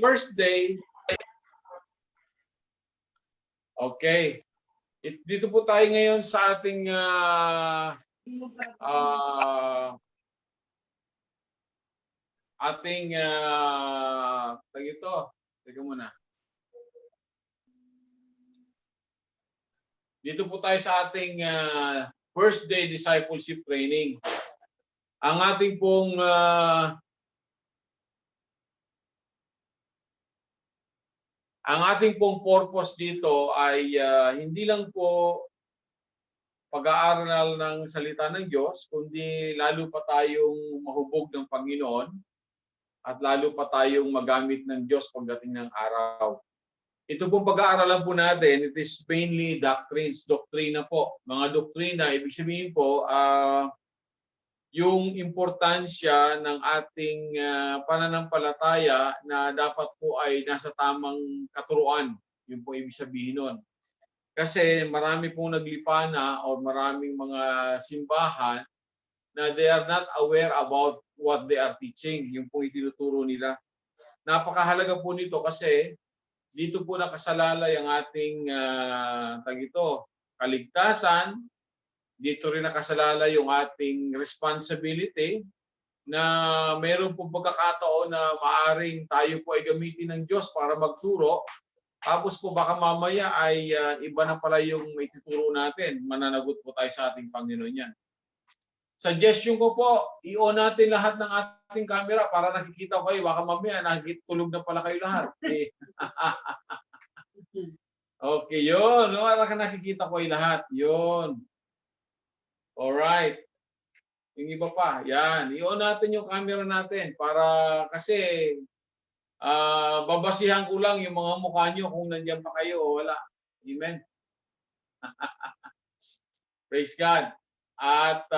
first day. Okay. Dito po tayo ngayon sa ating ito. Teka muna. Dito po tayo sa ating first day discipleship training. Ang ating pong purpose dito ay hindi lang po pag-aaral ng salita ng Diyos, kundi lalo pa tayong mahubog ng Panginoon at lalo pa tayong magamit ng Diyos pagdating ng araw. Ito pong pag-aaralan po natin, it is mainly doctrines, doktrina po. Mga doktrina, ibig sabihin po, yung importansya ng ating pananampalataya na dapat po ay nasa tamang katuruan. Yun po ibig sabihin nun. Kasi marami pong naglipana o maraming mga simbahan na they are not aware about what they are teaching. Yung po itinuturo nila. Napakahalaga po nito kasi dito po nakasalalay ang ating kaligtasan. Dito rin nakasalalay yung ating responsibility na mayroon pong pagkakataon na maaring tayo po ay gamitin ng Diyos para magturo. Tapos po baka mamaya ay iba na pala yung may tuturo natin. Mananagot po tayo sa ating Panginoon yan. Suggestion ko po, i-on natin lahat ng ating camera para nakikita ko kayo. Baka mamaya nakikitulog na pala kayo lahat. Okay, yun. Para nakikita ko kayo lahat. Yun. Alright. Yung iba pa. Yan. I-on natin yung camera natin para kasi babasihan ko lang yung mga mukha nyo kung nandiyan pa kayo o wala. Amen. Praise God. At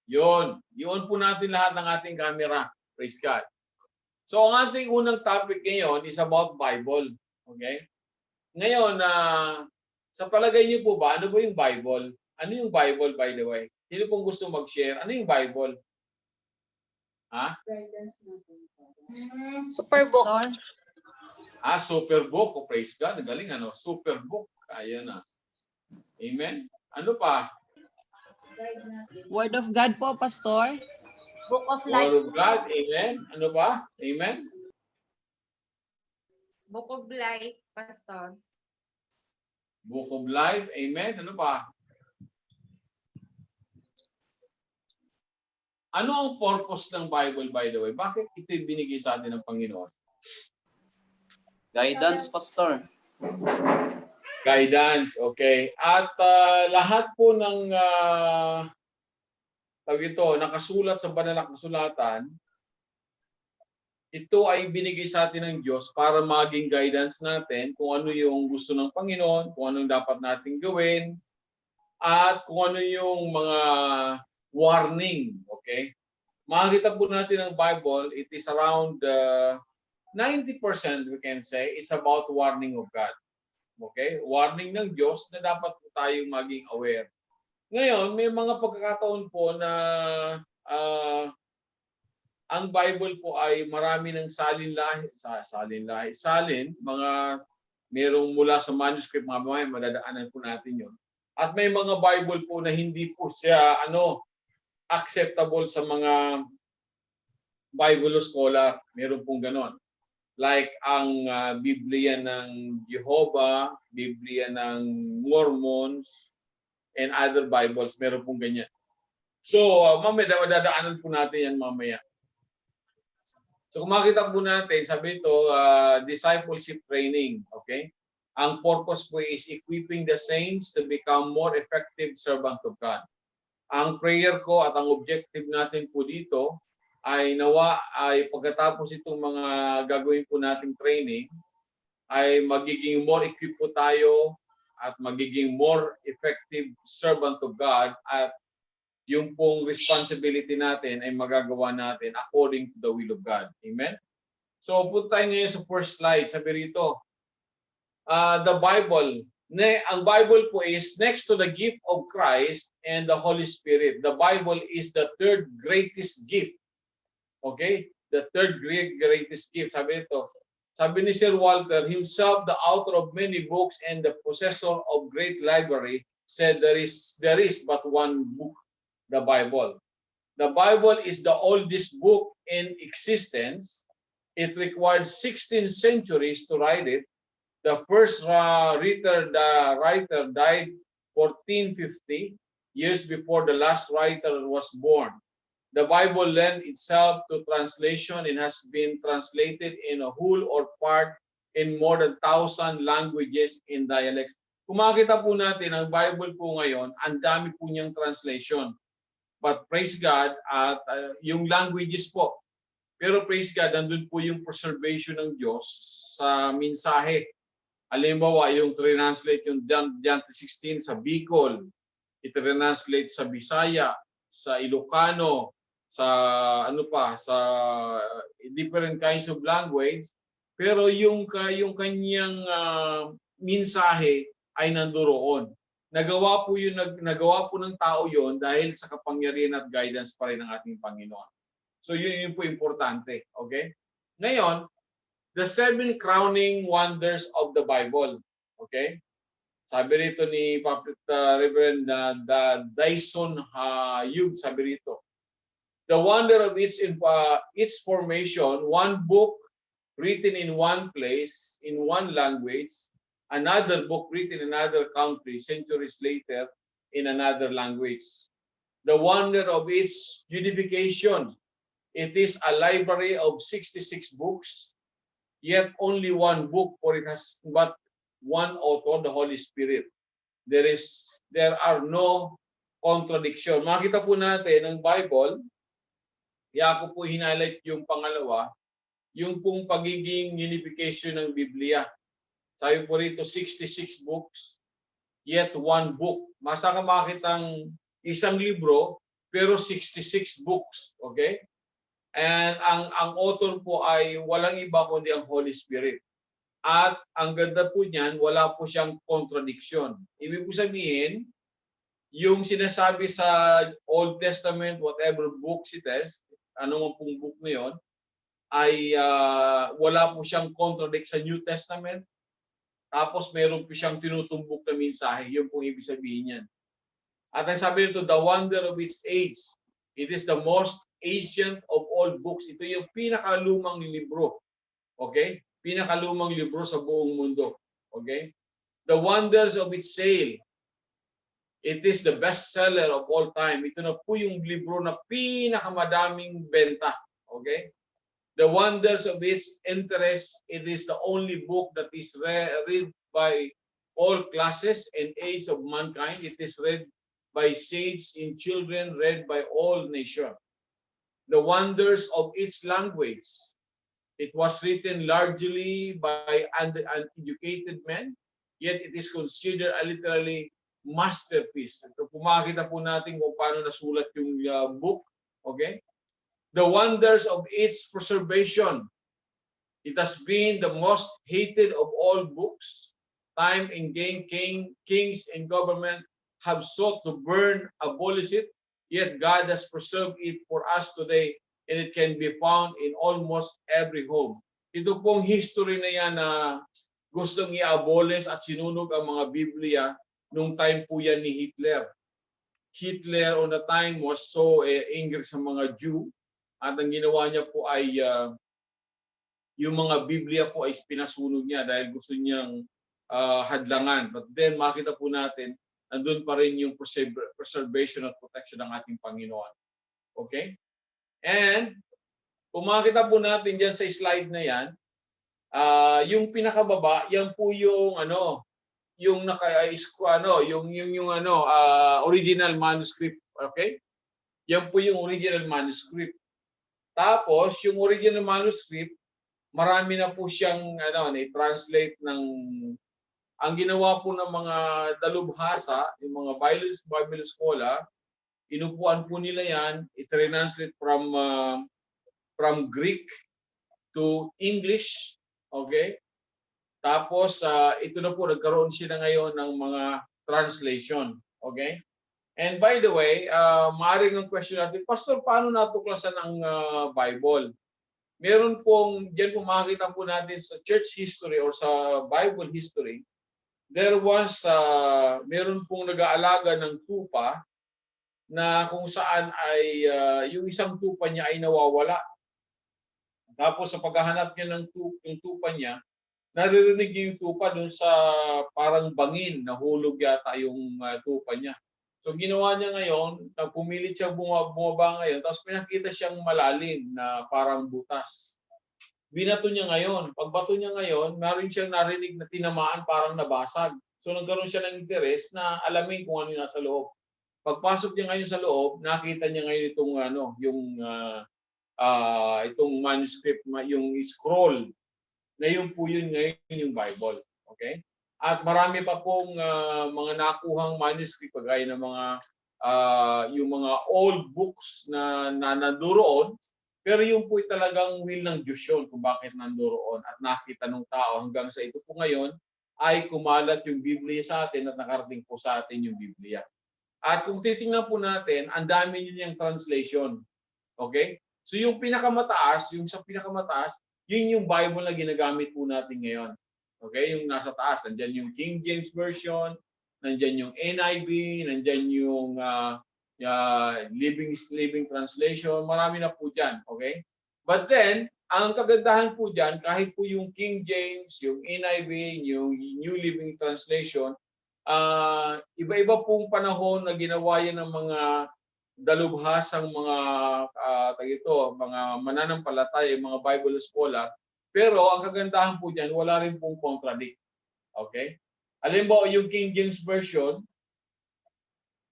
yun. I-on po natin lahat ng ating camera. Praise God. So ang ating unang topic ngayon is about Bible. Okay? Ngayon, sa palagay niyo po ba, ano ba yung Bible? Ano yung Bible, by the way? Sino pong gusto mag-share? Ano yung Bible? Ha? Superbook. Superbook. Oh, praise God. Galing, ano? Superbook. Ayan na. Amen. Ano pa? Word of God po, Pastor. Book of Life. Word of God. Amen. Ano pa? Amen. Book of Life, Pastor. Book of Life. Amen. Ano pa? Ano ang purpose ng Bible, by the way? Bakit ito yung binigay sa atin ng Panginoon? Guidance, Pastor. Guidance, okay. At lahat po ng nakasulat sa banal na kasulatan, ito ay binigay sa atin ng Diyos para maging guidance natin kung ano yung gusto ng Panginoon, kung ano yung dapat nating gawin, at kung ano yung mga warning, okay? Makikita po natin ang Bible, it is around 90% we can say, it's about warning of God. Okay? Warning ng Diyos na dapat po tayong maging aware. Ngayon, may mga pagkakataon po na ang Bible po ay marami ng salin, mga merong mula sa manuscript, mga mamaya, madadaanan po natin yun. At may mga Bible po na hindi po siya acceptable sa mga Bible scholar. Meron pong ganon. Like ang Biblia ng Jehovah, Biblia ng Mormons, and other Bibles. Meron pong ganyan. So, mamaya, madadaanan po natin yan mamaya. So, kung makita po natin, sabi ito, discipleship training. Okay? Ang purpose po is equipping the saints to become more effective servant of God. Ang prayer ko at ang objective natin po dito ay nawa ay pagkatapos itong mga gagawin po nating training ay magiging more equipped po tayo at magiging more effective servant of God at yung pong responsibility natin ay magagawa natin according to the will of God. Amen? So punta tayo ngayon sa first slide. Sabi rito, the Bible. Ang Bible po is next to the gift of Christ and the Holy Spirit. The Bible is the third greatest gift. Okay? the third greatest gift. Sabi ni Sir Walter, himself the author of many books and the possessor of great library, said there is but one book, the Bible. The Bible is the oldest book in existence. It required 16 centuries to write it. The first writer died 1450 years before the last writer was born. The Bible lent itself to translation and has been translated in a whole or part in more than 1,000 languages and dialects. Kung makita po natin, ang Bible po ngayon, ang dami po niyang translation. But praise God, at yung languages po. Pero praise God, nandun po yung preservation ng Diyos sa mensahe. Halimbawa, yung translate yung John 3:16 sa Bicol, i-translate sa Bisaya, sa Ilocano, sa sa different kinds of language, pero yung kanyang mensahe ay nandoon. Nagawa po ng tao yon dahil sa kapangyarihan at guidance pa rin ng ating Panginoon. So yun po importante, okay? Ngayon, the 7 crowning wonders of the Bible, okay? Sabi rito ni Reverend Dyson Hugh, sabi rito, the wonder of its formation, one book written in one place, in one language, another book written in another country, centuries later, in another language. The wonder of its unification, it is a library of 66 books, yet only one book, for it has but one author, the Holy Spirit. There are no contradiction. Makita po natin ang Bible. Kaya ako po hinighlight yung pangalawa, yung pong pagiging unification ng Biblia. Sabi po rito, 66 books, yet one book. Masa ka makitang isang libro, pero 66 books. Okay? And ang author po ay walang iba kundi ang Holy Spirit. At ang ganda po niyan, wala po siyang contradiction. Ibig po sabihin, yung sinasabi sa Old Testament, whatever books it is, ano man pong book na yun, ay wala po siyang contradict sa New Testament. Tapos meron po siyang tinutumbok na mensahe. Yun po ibig sabihin yan. At ang sabi nito, the wonder of its age. It is the most ancient of all books. Ito yung pinakalumang libro. Okay? Pinakalumang libro sa buong mundo. Okay? The wonders of its sale. It is the bestseller of all time. Ito na po yung libro na pinakamadaming benta. Okay? The wonders of its interest. It is the only book that is read by all classes and age of mankind. It is read by saints and children, read by all nations. The wonders of its language. It was written largely by uneducated men, yet it is considered a literally masterpiece. Ito pumakita po natin kung paano nasulat yung book. Okay? The wonders of its preservation. It has been the most hated of all books. Time and kings and government have sought to burn, abolish it, yet God has preserved it for us today, and it can be found in almost every home. Ito pong history na yan na gustong i-abolish at sinunog ang mga Biblia nung time po yan ni Hitler. Hitler on the time was so angry sa mga Jew, at ang ginawa niya po ay yung mga Biblia po ay pinasunog niya dahil gusto niyang hadlangan. But then makita po natin, nandun pa rin yung preservation at protection ng ating Panginoon. Okay? And kung makita po natin diyan sa slide na yan, yung pinakababa, yan po yung original manuscript, okay? Yan po yung original manuscript. Tapos yung original manuscript, marami na po siyang i-translate ng ang ginawa po ng mga dalubhasa, yung mga Bible scholar, inupuan po nila yan, i-translate from Greek to English, okay? Tapos ito na po, nagkaroon sila ngayon ng mga translation, okay? And by the way, maaaring ang question natin, Pastor, paano natuklasan ang Bible? meron pong, diyan po makikita po natin sa church history or sa Bible history, meron pong nag-aalaga ng tupa na kung saan ay yung isang tupa niya ay nawawala. Tapos sa paghahanap niya ng yung tupa niya, naririnig niya yung tupa doon sa parang bangin, nahulog yata yung tupa niya. So ginawa niya ngayon, na pumilit siya bumaba ngayon, tapos pinakita siyang malalim na parang butas. Binato niya ngayon. Pagbato niya ngayon, meron siyang narinig na tinamaan, parang nabasag. So nagkaroon siya ng interes na alamin kung ano yung nasa loob. Pagpasok niya ngayon sa loob, nakita niya ngayon itong itong manuscript, yung scroll na yun po yun ngayon yung Bible. Okay? At marami pa pong mga nakuhang manuscript kagaya ng mga yung mga old books na nandoon, pero yung po talagang will ng Diyos yun kung bakit nandoon at nakita ng tao hanggang sa ito po ngayon ay kumalat yung Biblia sa atin at nakarating po sa atin yung Biblia. At kung titingnan po natin, ang dami niyang translation. Okay? So yung pinakamataas, yung sa pinakamataas, yun yung Bible na ginagamit po natin ngayon. Okay? Yung nasa taas, nandiyan yung King James Version, nandiyan yung NIV, nandiyan yung Living Translation, marami na po dyan. Okay? But then, ang kagandahan po dyan, kahit po yung King James, yung NIV, yung New Living Translation, iba-iba pong panahon na ginawa yan ng mga dalubhasang mga mga mananampalataya, mga Bible scholar. Pero ang kagandahan po diyan, wala rin pong contradict. Okay? Halimbawa, yung King James Version,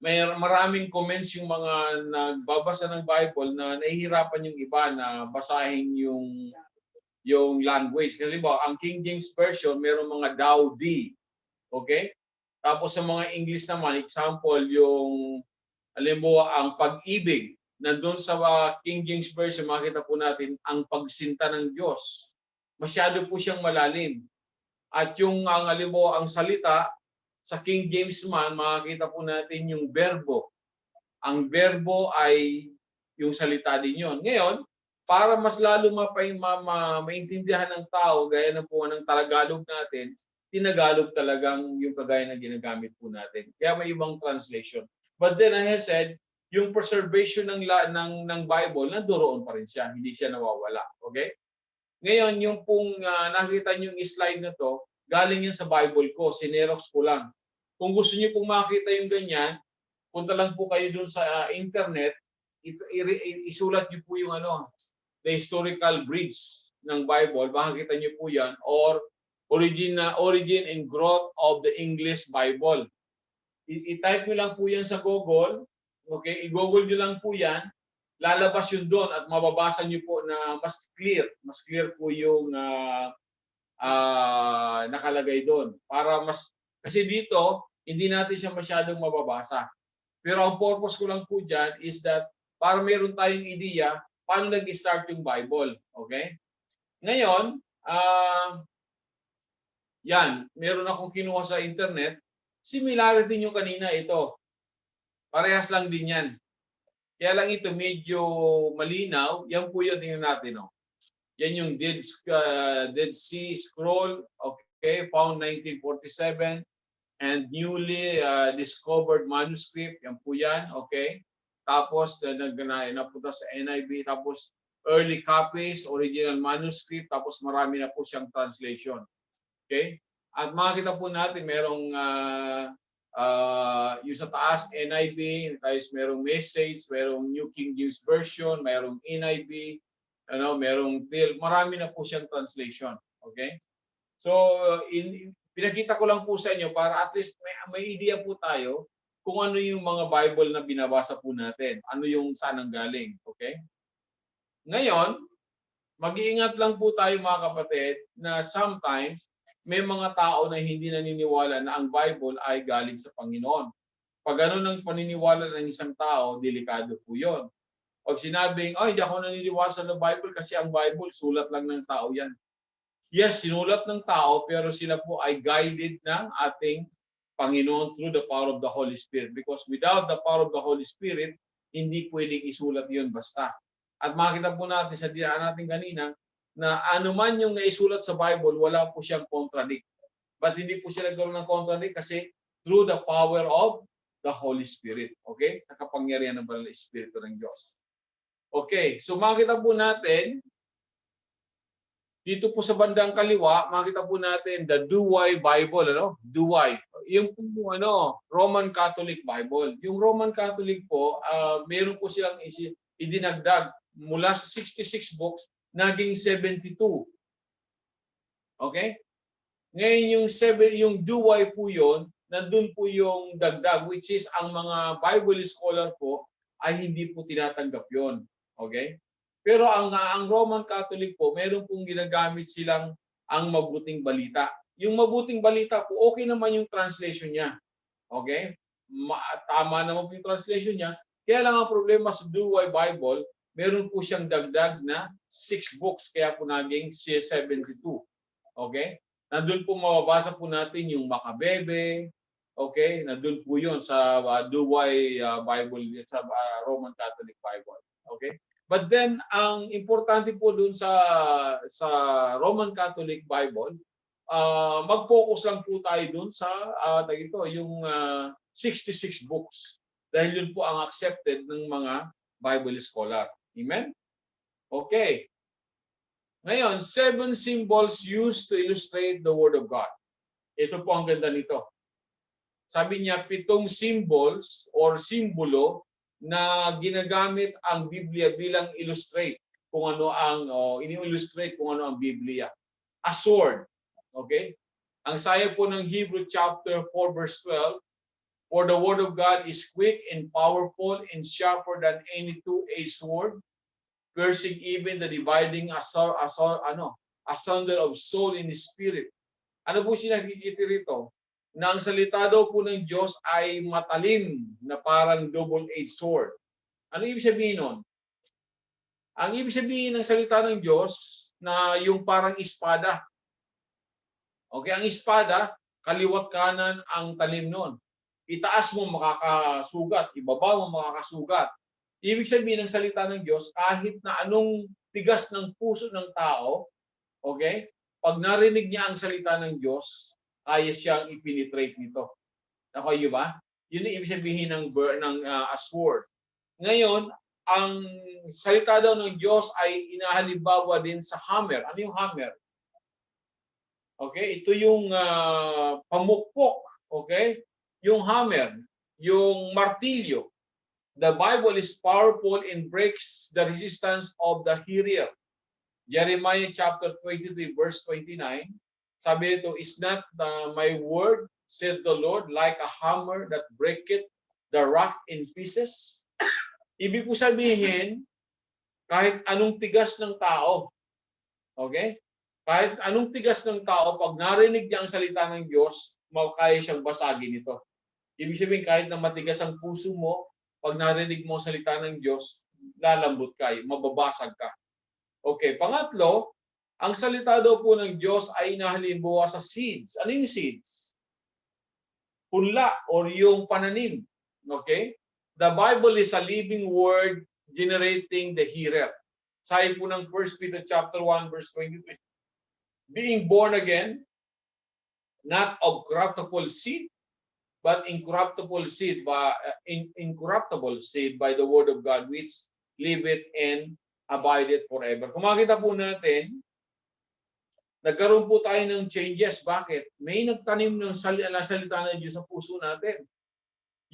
may maraming comments yung mga nagbabasa ng Bible na nahihirapan yung iba na basahin yung language. Kasi halimbawa, ang King James Version, mayroong mga Dowdy. Okay? Tapos sa mga English naman, example, yung halimbawa, ang pag-ibig, nandun sa King James Version, makita po natin ang pagsinta ng Diyos. Masyado po siyang malalim. At yung halimbawa, ang salita, sa King James man, makikita po natin yung verbo. Ang verbo ay yung salita din yun. Ngayon, para mas lalo maintindihan ng tao, gaya ng po ng Tagalog natin, tinagalog talagang yung kagaya na ginagamit po natin. Kaya may ibang translation. But then, as I said, yung preservation ng Bible, nandoon pa rin siya. Hindi siya nawawala. Okay? Ngayon, yung pong nakita niyo yung slide na to, galing yan sa Bible ko. Sinerox ko lang. Kung gusto niyo pong makita yung ganyan, punta lang po kayo dun sa internet, isulat niyo po yung the historical bridge ng Bible. Makikita niyo po yan. Or origin and growth of the English Bible. I-type nyo lang po yan sa Google. Okay? I-Google nyo lang po yan. Lalabas yun doon at mababasa nyo po na mas clear. Mas clear po yung nakalagay doon. Kasi dito, hindi natin siya masyadong mababasa. Pero ang purpose ko lang po dyan is that para meron tayong ideya paano nag-start yung Bible. Okay? Ngayon, yan. Meron akong kinuha sa internet. Similarity yung kanina ito. Parehas lang din yan. Kaya lang ito medyo malinaw. Yan po yung tingnan natin. Yan yung Dead Sea Scroll. Okay, found 1947. And newly discovered manuscript. Yan po yan. Okay. Tapos napunta sa NIV. Tapos early copies, original manuscript. Tapos marami na po siyang translation. Okay. At makikita po natin merong yung sa taas NIV, tapos merong message, merong New King James Version, merong NIV, merong PIL, marami na po siyang translation. Okay? So, pinakita ko lang po sa inyo para at least may idea po tayo kung ano yung mga Bible na binabasa po natin. Ano yung saan ang galing. Okay? Ngayon, mag-iingat lang po tayo mga kapatid na sometimes may mga tao na hindi naniniwala na ang Bible ay galing sa Panginoon. Pag ganun ang paniniwala ng isang tao, delikado po yun. Pag sinabing, hindi ako naniniwala sa Bible kasi ang Bible, sulat lang ng tao yan. Yes, sinulat ng tao, pero sila po ay guided ng ating Panginoon through the power of the Holy Spirit. Because without the power of the Holy Spirit, hindi pwedeng isulat yun basta. At makita po natin sa dinaan natin kanina na anuman yung naisulat sa Bible, wala po siyang contradict. But hindi po siya nagkaroon ng contradict kasi through the power of the Holy Spirit. Okay? Sa kapangyarihan ng Banal na Espiritu ng Diyos. Okay, so makita po natin dito po sa bandang kaliwa, makita po natin the Douay Bible, ano? Douay. Yung po, Roman Catholic Bible. Yung Roman Catholic po, meron po silang idinagdag mula sa 66 books, naging 72. Okay? Ngayon yung Douay po yon, nandun po yung dagdag, which is ang mga Bible scholar po ay hindi po tinatanggap yon. Okay? Pero ang Roman Catholic po, meron pong ginagamit silang ang mabuting balita. Yung mabuting balita po, okay naman yung translation niya. Okay? Tama naman po yung translation niya. Kaya lang ang problema sa Douay Bible, meron po siyang dagdag na 6 books, kaya po naging 72. Okay? Nandun po mababasa po natin yung Makabebe. Okay? Nandun po yun sa Douay Bible, sa Roman Catholic Bible. Okay? But then, ang importante po dun sa Roman Catholic Bible, mag-focus lang po tayo dun sa yung 66 books. Dahil yun po ang accepted ng mga Bible scholar. Amen? Okay. Ngayon, 7 symbols used to illustrate the Word of God. Ito po ang ganda nito. Sabi niya, 7 symbols or simbolo na ginagamit ang Biblia bilang illustrate kung ano ang ini-illustrate kung ano ang Biblia. A sword. Okay? Ang saya po ng Hebrew chapter 4 verse 12, for the word of God is quick and powerful and sharper than any two-edged sword, piercing even the dividing asunder of soul and spirit. Ano po sinakikita rito? Na ang salita daw po ng Diyos ay matalim na parang double-edged sword. Ano ibig sabihin nun? Ang ibig sabihin ng salita ng Diyos na yung parang espada. Okay, ang espada, kaliwat kanan ang talim nun. Itaas mo makakasugat, ibaba mo makakasugat. Ibig sabihin ng salita ng Diyos, kahit na anong tigas ng puso ng tao, okay, pag narinig niya ang salita ng Diyos, kaya siyang i-penetrate nito. Nakuha ba? Yun ang ibig sabihin ng a sword. Ngayon, ang salita daw ng Diyos ay inahalimbawa din sa hammer. Ano yung hammer? Okay, ito yung pamukpok. Okay? Yung hammer, yung martilyo. The Bible is powerful and breaks the resistance of the hearer. Jeremiah chapter 23 verse 29. Sabi nito, is not my word, said the Lord, like a hammer that breaketh the rock in pieces? Ibig po sabihin, kahit anong tigas ng tao, okay? Kahit anong tigas ng tao, pag narinig niya ang salita ng Diyos, makaya siyang basagin ito. Ibig sabihin, kahit na matigas ang puso mo, pag narinig mo ang salita ng Diyos, lalambot ka, mababasag ka. Okay, pangatlo, ang salita daw po ng Diyos ay inahalimbawa sa seeds. Ano yung seeds? Punla or yung pananim. Okay? The Bible is a living word generating the hearer. Sabi po ng 1 Peter chapter 1 verse 23. Being born again, not of corruptible seed, but incorruptible seed by the word of God, which liveth and abideth forever. Kung makita po natin, nagkaroon po tayo ng changes. Bakit? May nagtanim ng salita ng Diyos sa puso natin.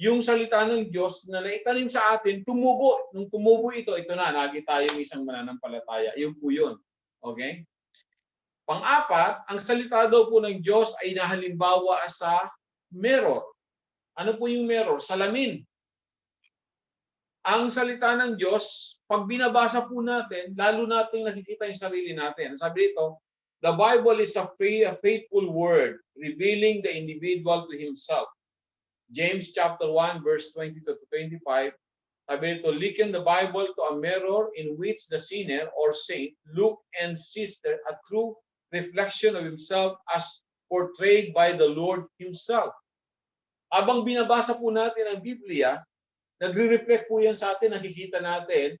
Yung salita ng Diyos na naitanim sa atin, tumubo. Nung tumubo ito na, nakita yung isang mananampalataya. Yun po yun. Okay? Pang-apat, ang salita daw po ng Diyos ay nahalimbawa sa mirror. Ano po yung mirror? Salamin. Ang salita ng Diyos, pag binabasa po natin, lalo nating nakikita yung sarili natin. Sabi dito, the Bible is a faithful word, revealing the individual to himself. James chapter 1, verse 20 to 25, sabi nito, liken the Bible to a mirror in which the sinner or saint look and sees a true reflection of himself as portrayed by the Lord himself. Habang binabasa po natin ang Biblia, nagre-reflect po yan sa atin, nakikita natin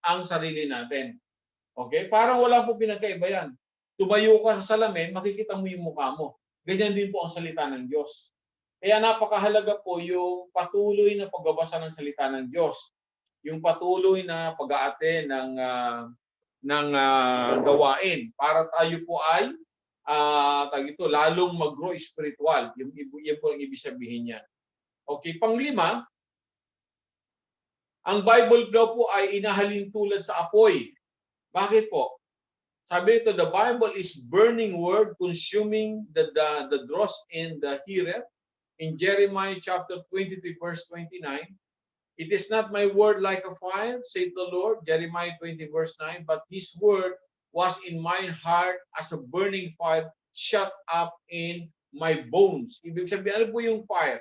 ang sarili natin. Okay? Parang wala po pinagkaiba yan. Tumayo ka sa salamin, makikita mo yung mukha mo. Ganyan din po ang salita ng Diyos. Kaya napakahalaga po yung patuloy na pagbabasa ng salita ng Diyos. Yung patuloy na pag-aate ng gawain para tayo po ay lalong mag-grow spiritual. Yung po ang ibig sabihin niya. Okay, panglima, ang Bible daw po ay inahalin tulad sa apoy. Bakit po? Sabi ito, the Bible is burning word, consuming the dross in the hearer. In Jeremiah chapter 23, verse 29, it is not my word like a fire, saith the Lord, Jeremiah 20, verse 9, but his word was in my heart as a burning fire shut up in my bones. Ibig sabihin, ano po yung fire?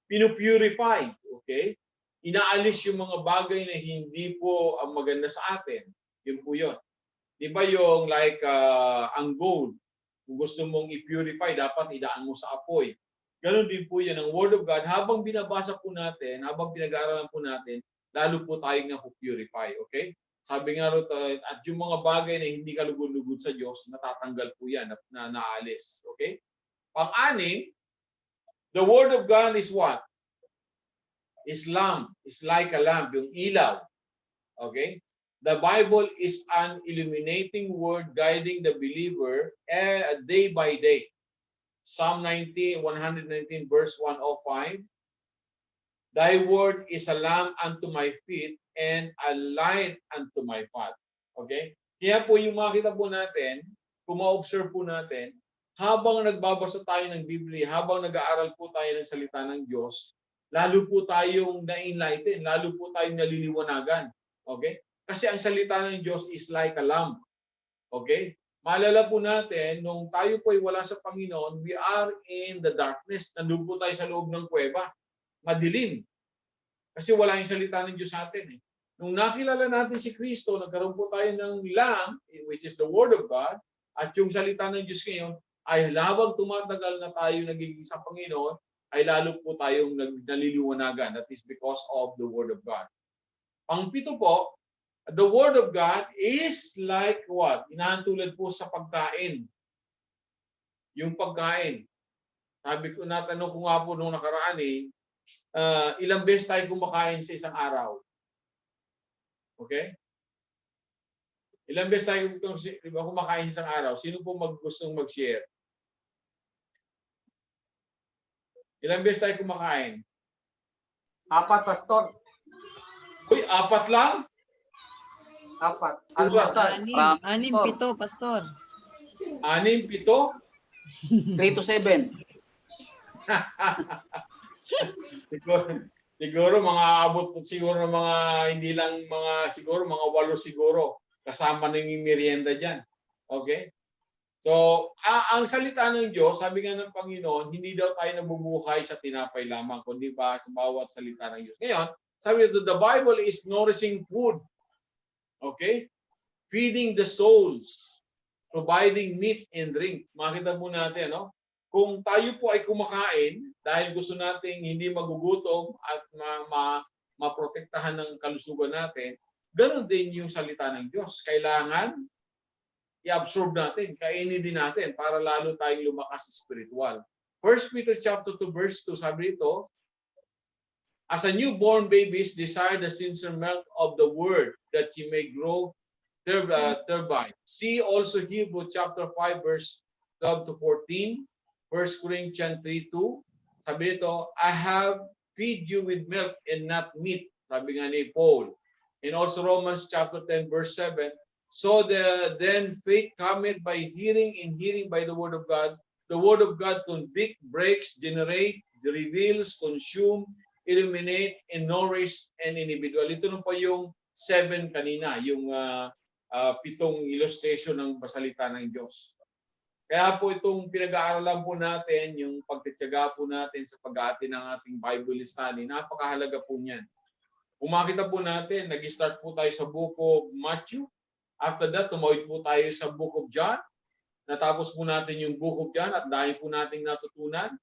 Pinupurify, okay? Inaalis yung mga bagay na hindi po ang maganda sa atin. Yun po yun. Di ba yung like ang gold, kung gusto mong i-purify, dapat idaan mo sa apoy. Ganon din po yan ang Word of God. Habang binabasa po natin, habang pinag-aaralan po natin, lalo po tayong na-purify. Okay? Sabi nga rin, at yung mga bagay na hindi kalugod-lugod sa Diyos, natatanggal po yan, na naalis. Okay? Pang-anim, the Word of God is what? Is lamp. Is like a lamp. Yung ilaw. Okay? The Bible is an illuminating word guiding the believer day by day. Psalm 119 verse 105. Thy word is a lamp unto my feet and a light unto my path. Okay? Kaya po yung makita po natin, kung ma-observe po natin, habang nagbabasa tayo ng Biblia, habang nag-aaral po tayo ng salita ng Diyos, lalo po tayong na-enlighten, lalo po tayong naliliwanagan. Okay? Kasi ang salita ng Diyos is like a lamp. Okay? Maalala po natin, nung tayo po ay wala sa Panginoon, we are in the darkness. Nandun po tayo sa loob ng kuweba. Madilim. Kasi wala yung salita ng Diyos sa atin. Nung nakilala natin si Kristo, nagkaroon po tayo ng lamp, which is the Word of God, at yung salita ng Diyos ngayon, ay habang tumatagal na tayo nagiging sa Panginoon, ay lalo po tayong naliliwanagan. That is because of the Word of God. Pang-pito po, the Word of God is like what? Inahantulad po sa pagkain. Yung pagkain. Sabi ko, natanong ko nga po nung nakaraan ilang beses tayo kumakain sa isang araw? Okay? Ilang beses tayo kumakain sa isang araw? Sino po gustong mag-share? Ilang beses tayo kumakain? 4, Pastor. Uy, 4 lang? 4. Almusal. 6, 7, Pastor. 6, 7? 3 to 7. siguro mga abot po siguro ng mga hindi lang siguro mga 8 siguro kasama na yung merienda diyan. Okay? So, ang salita ng Diyos, sabi nga ng Panginoon, hindi daw tayo nabubuhay sa tinapay lamang, kundi ba sa bawat salita ng Diyos. Ngayon, sabi nito, the Bible is nourishing food. Okay? Feeding the souls, providing meat and drink. Makita po natin, no? Kung tayo po ay kumakain dahil gusto nating hindi magugutom at maprotektahan ng kalusugan natin, ganoon din yung salita ng Diyos. Kailangan i-absorb natin, kainin din natin para lalo tayong lumakas spiritual. 1 Peter chapter 2 verse 2, sabi ito, as a newborn babies desire the sincere milk of the word that ye may grow thereby. See also Hebrews chapter 5 verse 12 to 14, 1 Corinthians 3:2. Sabi ito, I have feed you with milk and not meat. Sabi nga ni Paul. And also Romans chapter 10 verse 7. So then faith cometh by hearing, and hearing by the word of God. The word of God convict, breaks, generate, reveals, consume, illuminate, and nourish an individual. Ito na po yung 7 kanina, yung 7 illustration ng salita ng Diyos. Kaya po itong pinag-aaralan po natin, yung pagtitiyaga po natin sa pag-aati ng ating Bible study, napakahalaga po niyan. Kung makita po natin, nag-start po tayo sa book of Matthew. After that, tumawid po tayo sa book of John. Natapos po natin yung book of John at dahil po nating natutunan.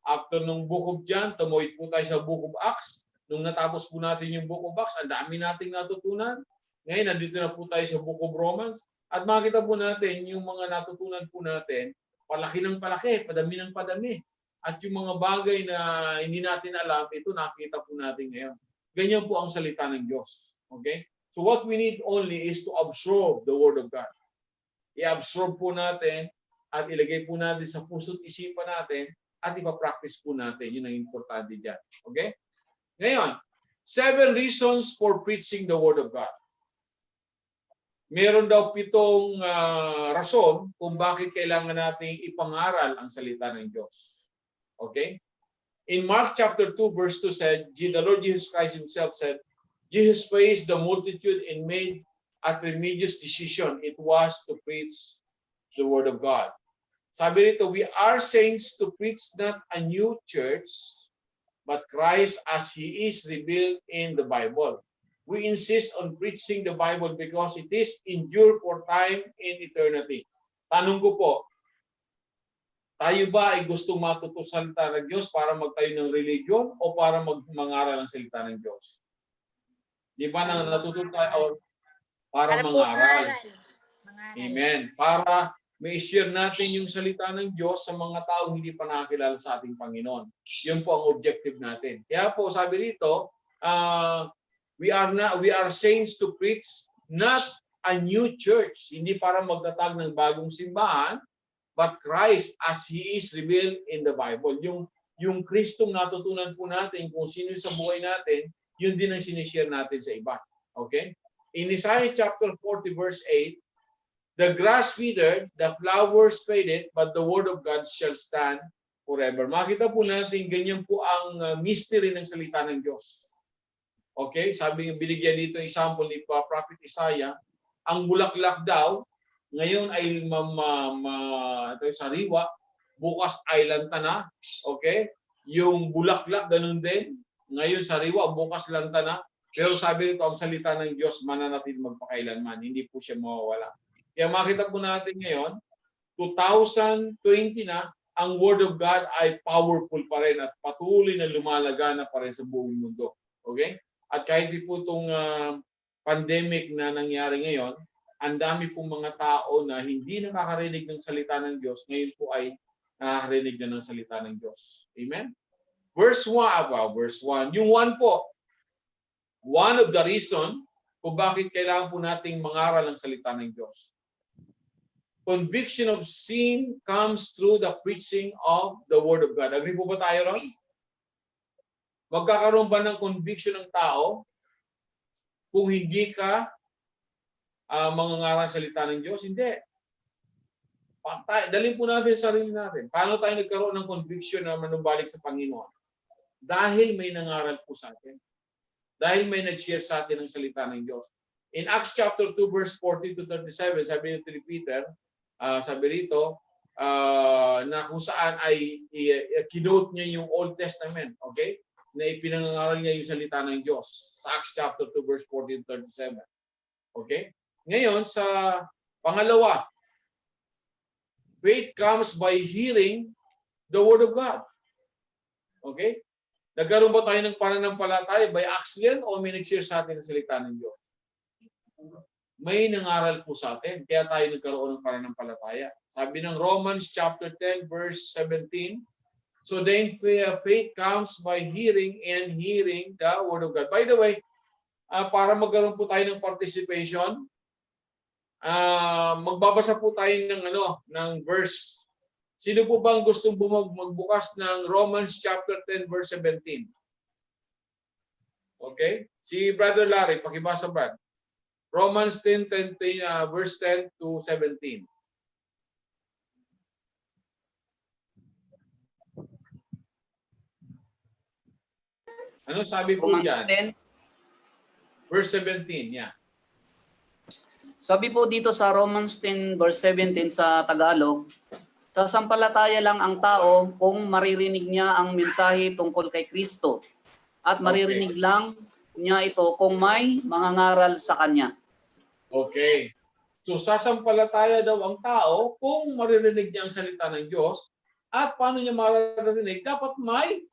After nung book of John, tumawid po tayo sa book of Acts. Nung natapos po natin yung book of Acts, ang dami nating natutunan. Ngayon, nandito na po tayo sa Book of Romans. At makita po natin yung mga natutunan po natin, palaki ng palaki, padami ng padami. At yung mga bagay na hindi natin alam, ito nakita po natin ngayon. Ganyan po ang salita ng Diyos. Okay? So what we need only is to absorb the Word of God. I-absorb po natin at ilagay po natin sa puso't isipan natin at ipapractice po natin. Yun ang importante dyan. Okay? Ngayon, 7 reasons for preaching the Word of God. Meron daw 7 rason kung bakit kailangan nating ipangaral ang salita ng Diyos. Okay? In Mark chapter 2 verse 2 said, the Lord Jesus Christ himself said, Jesus faced the multitude and made a tremendous decision. It was to preach the Word of God. Sabi rito, we are saints to preach not a new church, but Christ as He is revealed in the Bible. We insist on preaching the Bible because it is endured for time in eternity. Tanong ko po, tayo ba ay gustong matuto sa salita ng Diyos para magtayo ng religion o para mangaral ng salita ng Diyos? Di ba natututo tayo para mangaral? Amen. Para ma-share natin yung salita ng Diyos sa mga tao hindi pa nakakilala sa ating Panginoon. Yun po ang objective natin. Kaya po sabi rito, we are saints to preach not a new church, hindi para magtatag ng bagong simbahan, but Christ as He is revealed in the Bible. Yung Kristong natutunan po natin kung sino sa buhay natin, yun din ang sinishare natin sa iba. Okay? In Isaiah chapter 40 verse 8, the grass withered, the flowers faded, but the word of God shall stand forever. Makita po natin ganyan po ang mystery ng salita ng Diyos. Okay? Sabi ng binigyan dito example ni Prophet Isaiah, ang bulaklak daw ngayon ay sariwa, bukas ay lanta na. Okay? Yung bulaklak ganun din. Ngayon sariwa, bukas lanta na. Pero sabi nito, ang salita ng Diyos mananatili magpakailanman. Hindi po siya mawawala. Kaya makita po natin ngayon, 2020 na, ang Word of God ay powerful pa rin at patuloy na lumalagana pa rin sa buong mundo. Okay? At kahit po itong pandemic na nangyari ngayon, ang dami pong mga tao na hindi nakakarinig ng salita ng Diyos, ngayon po ay nakakarinig na ng salita ng Diyos. Amen? Verse 1. Yung 1 po, one of the reason kung bakit kailangan po nating mangaral ng salita ng Diyos. Conviction of sin comes through the preaching of the Word of God. Agree po ba tayo ron? Magkakaroon ba ng conviction ng tao kung hindi ka mangangaral ng salita ng Diyos? Hindi. Dalhin po natin sa sarili natin. Paano tayo nagkaroon ng conviction na manumbalik sa Panginoon? Dahil may nangaral po sa atin. Dahil may nag-share sa atin ng salita ng Diyos. In Acts chapter 2 verse 40 to 37, sabi nito ni Peter, sabi rito, na kung saan ay kinote niya yung Old Testament, okay? Na ipinangangaral niya yung salita ng Diyos. Sa Acts chapter 2 verse 40 to 37. Okay? Ngayon, sa pangalawa, faith comes by hearing the Word of God. Okay? Nagkaroon ba tayo ng pananampalataya by accident o may nag-share sa atin ng salita ng Diyos? May nangaral po sa atin, kaya tayo nagkaroon ng pananampalataya. Sabi ng Romans chapter 10 verse 17, so then faith comes by hearing and hearing the Word of God. By the way, para magkaroon po tayo ng participation, magbabasa po tayo ng verse. Sino po bang gustong magbukas ng Romans chapter 10 verse 17? Okay? Si Brother Larry, pakibasa Brad. Romans 10 verse 10 to 17. Ano sabi po Romans diyan? 10. Verse 17, yeah. Sabi po dito sa Romans 10 verse 17 sa Tagalog, sasampalataya lang ang tao kung maririnig niya ang mensahe tungkol kay Kristo at maririnig lang niya ito kung may mangangaral sa kanya. Okay. So sasampalataya daw ang tao kung maririnig niya ang salita ng Diyos at paano niya maririnig? Dapat may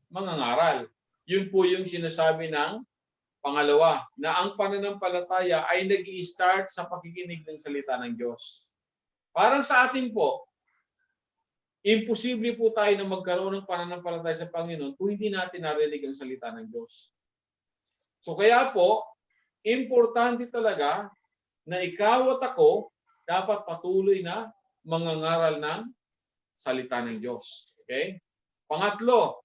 mangangaral. Yun po yung sinasabi ng Pangalawa, na ang pananampalataya ay nag-i-start sa pakikinig ng salita ng Diyos. Parang sa atin po, imposible po tayo na magkaroon ng pananampalataya sa Panginoon kung hindi natin narinig ang salita ng Diyos. So kaya po, importante talaga na ikaw at ako dapat patuloy na mangangaral ng salita ng Diyos. Okay? Pangatlo,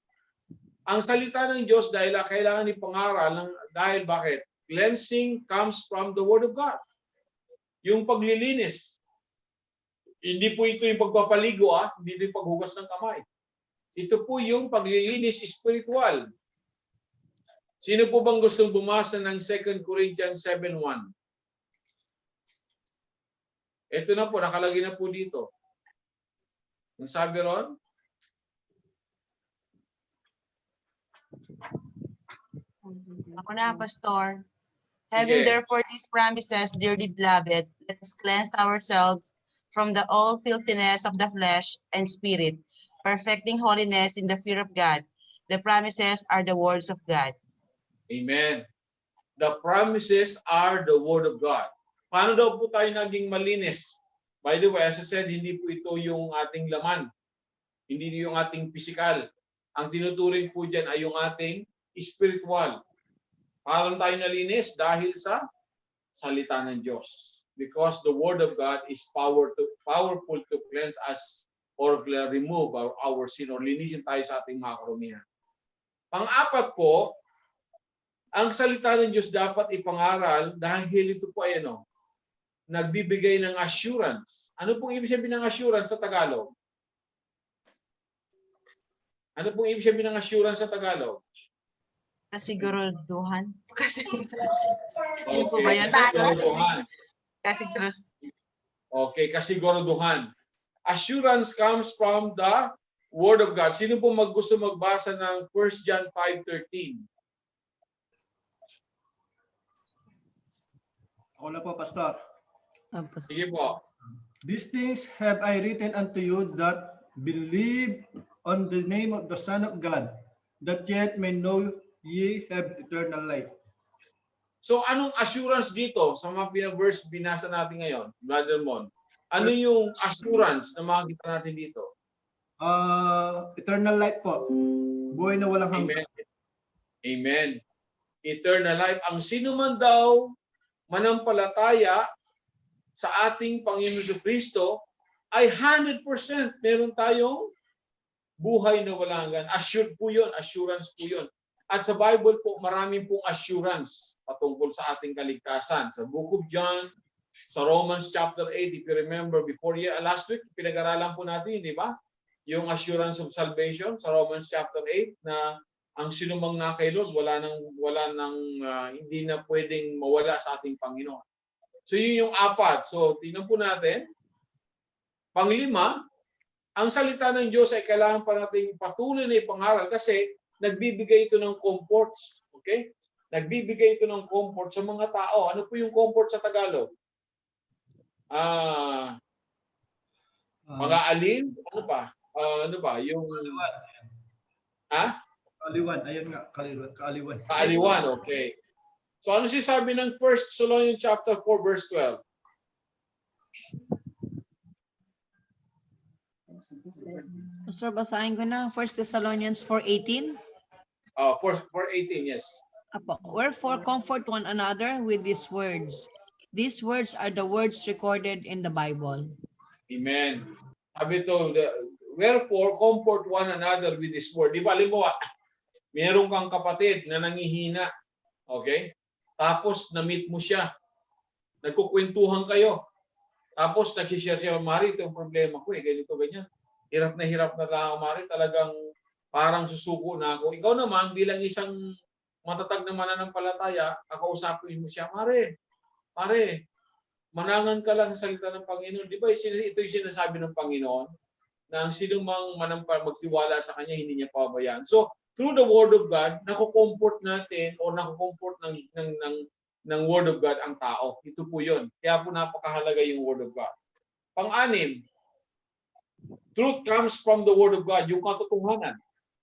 ang salita ng Diyos dahil kailangan ipangaral dahil bakit? Cleansing comes from the Word of God. Yung paglilinis. Hindi po ito yung pagpapaligo, hindi ito yung paghugas ng kamay. Ito po yung paglilinis spiritual. Sino po bang gustong bumasa ng 2 Corinthians 7:1? Ito na po, nakalagay na po dito. Ang sabi ron? Ako na, Pastor. Having Sige. therefore these promises, dearly beloved, let us cleanse ourselves from the all filthiness of the flesh and spirit, perfecting holiness in the fear of God. The promises are the words of God. Amen. The promises are the Word of God. Paano daw po tayo naging malinis? By the way, as I said, hindi po ito yung ating laman. Hindi yung ating physical. Ang tinuturing po dyan ay yung ating spiritual. Paano tayo nalinis? Dahil sa salita ng Diyos. Because the Word of God is powerful to cleanse us or remove our sin or linisin tayo sa ating mga karumihan. Pang-apat po, ang salita ng Diyos dapat ipangaral dahil ito po ay nagbibigay ng assurance. Ano pong ibig sabihin ng assurance sa Tagalog? Ano pong ibig sabihin ng assurance sa Tagalog? Kasiguraduhan. Okay, po ba yan? kasiguraduhan. Okay, kasiguraduhan. Assurance comes from the Word of God. Sino po gusto magbasa ng 1 John 5:13? Ako na po, Pastor. Pastor. Sige po. These things have I written unto you that believe on the name of the Son of God, that yet may know ye have eternal life. So anong assurance dito sa mga pinag-verse binasa natin ngayon, Brother Mon? Ano yung assurance na makikita natin dito? Eternal life po. Buhay na walang hanggan. Amen. Amen. Eternal life. Ang sino man daw manampalataya sa ating Panginoon Jesucristo ay 100% meron tayong buhay na walang hanggan. Assured po yun. Assurance po yun. At sa Bible po, maraming pong assurance patungkol sa ating kaligtasan. Sa Book of John, sa Romans chapter 8, if you remember, last week, pinag-aralan po natin, di ba? Yung assurance of salvation sa Romans chapter 8 na ang sinumang nakailog, wala nang hindi na pwedeng mawala sa ating Panginoon. So yun yung apat. So tingnan po natin. Panglima, ang salita ng Diyos ay kailangan pa natin patuloy na ipangaral kasi nagbibigay ito ng comfort. Okay? Nagbibigay ito ng comfort sa mga tao. Ano po yung comfort sa Tagalog? Mga alin? Ano pa? Ano ba? Yung Kaaliwan. Ayun nga, kaaliwan. kaaliwan, okay. So ano sinasabi ng 1 Thessalonians chapter 4 verse 12? Pastor, basahin ko na 1 Thessalonians 4:18. 4:18, yes. Apo. Wherefore comfort one another with these words. These words are the words recorded in the Bible. Amen. Sabi ito, wherefore comfort one another with this word. Di ba, halimbawa, meron kang kapatid na nangihina. Okay? Tapos na-meet mo siya. Nagkukwentuhan kayo. Tapos nag-share siya, Mari, ito yung problema ko ganito, ganyan. Hirap na ako, Mari. Talagang parang susuko na ako. Ikaw naman, bilang isang matatag na mananampalataya, kakausapin mo siya, Mari, manangan ka lang sa salita ng Panginoon. Di ba ito yung sinasabi ng Panginoon na ang sino mang magtiwala sa Kanya, hindi niya pababayaan. So, through the Word of God, nakukomfort natin o nakukomfort ng Word of God ang tao. Ito po yun. Kaya po napakahalaga yung Word of God. Pang-anim, truth comes from the Word of God, yung katotohanan.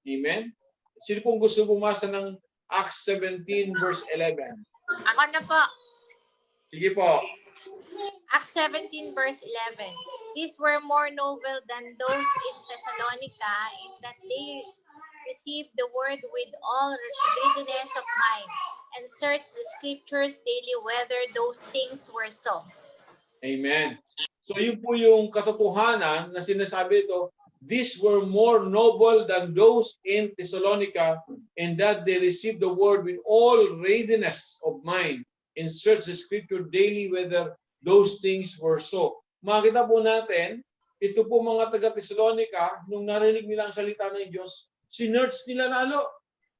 Amen? Sino pong gusto bumasa ng Acts 17 verse 11. Ako na po. Sige po. Acts 17 verse 11. These were more noble than those in Thessalonica in that they received the word with all readiness of mind and searched the scriptures daily whether those things were so. Amen. So yun po yung katotohanan na sinasabi ito, these were more noble than those in Thessalonica in that they received the word with all readiness of mind and searched the scripture daily whether those things were so. Makita po natin, ito po mga taga-Thessalonica, nung narinig nila ang salita ng Diyos, sinerch nila lalo.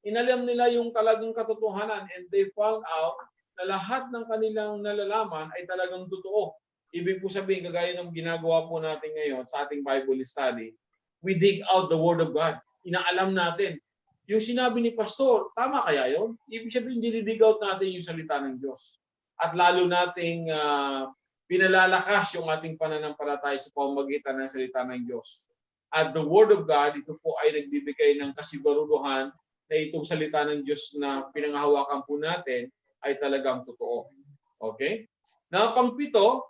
Inalam nila yung talagang katotohanan and they found out na lahat ng kanilang nalalaman ay talagang totoo. Ibig po sabihin, kagaya ng ginagawa po natin ngayon sa ating Bible study, we dig out the Word of God. Inaalam natin. Yung sinabi ni Pastor, tama kaya yun? Ibig sabihin, dinidig out natin yung salita ng Diyos. At lalo nating pinalalakas yung ating pananampalataya sa pamamagitan ng salita ng Diyos. At the Word of God, ito po ay nagbibigay ng kasiguruduhan na itong salita ng Diyos na pinanghahawakan po natin ay talagang totoo. Okay? Na pangpito,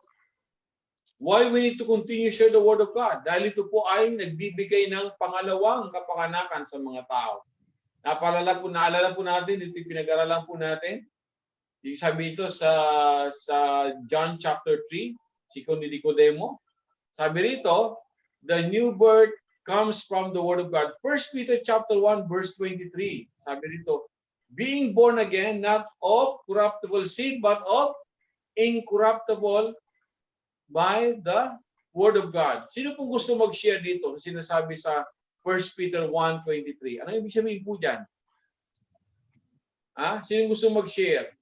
why we need to continue share the Word of God? Dahil ito po ay nagbibigay ng pangalawang kapanganakan sa mga tao. Naalala po natin, ito yung pinag-aralan po natin. Yung sabi ito sa John chapter 3, si Nicodemo. Sabi rito, the new birth comes from the Word of God. 1 Peter chapter 1 verse 23. Sabi rito, being born again, not of corruptible seed, but of incorruptible by the Word of God. Sino pong gusto mag-share dito? Sinasabi sa 1 Peter 1:23. Ano ibig sabihin po dyan? Sino gusto mag-share?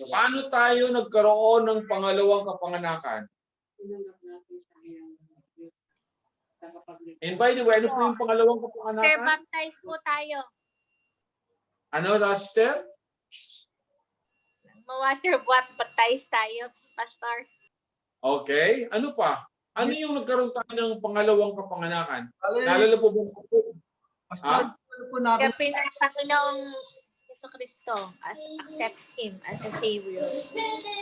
Paano tayo nagkaroon ng pangalawang kapanganakan? And by the way, ano po yung pangalawang Sir, kapanganakan? baptize po tayo. Ano, Raster? Ma-water baptize tayo, Pastor. Okay. Ano pa? Ano yung nagkaroon tayo ng pangalawang kapanganakan? Bale, Naalala po ba? Pastor, ano po natin? Kaya pinagpakinoong Yeso Cristo as accept Him as a Savior.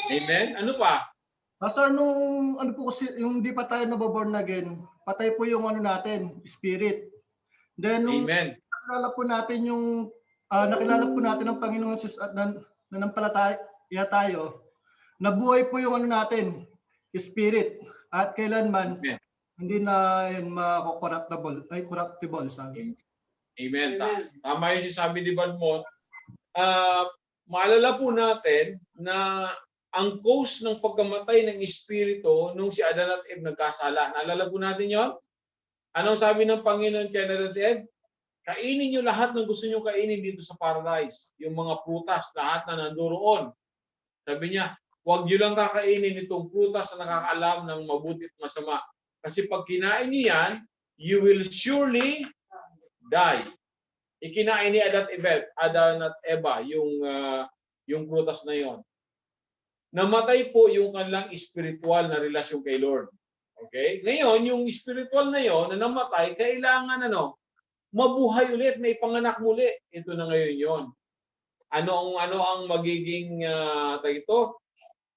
Amen? Ano pa? Pastor, nung ano po kasi, yung di pa tayo nababorn again, patay po yung ano natin, spirit. Then, nung Amen. nakilala po natin ang Panginoon Jesus at nanampalataya tayo, nabuhay po yung ano natin, spirit. At kailanman, Amen. hindi na yun corruptible, sabi. Amen. Tama yung sinasabi ni Balmont. Maalala po natin na ang cause ng pagkamatay ng espiritu nung si Adan at Eve nagkasala. Naalala po natin yon? Anong sabi ng Panginoon kay Adan at Eve? Kainin nyo lahat ng gusto nyo kainin dito sa paradise. Yung mga prutas, lahat na nandoon. Sabi niya, huwag nyo lang kakainin itong prutas na nakakaalam ng mabuti at masama. Kasi pag kinain niyo yan, you will surely die. Ikinain ni Adan at Eva yung prutas na yon. Namatay po yung kanilang spiritual na relasyon kay Lord. Okay? Ngayon, yung spiritual na yon na namatay, kailangan mabuhay ulit, may panganak muli. Ito na ngayon yon. Ano ang magiging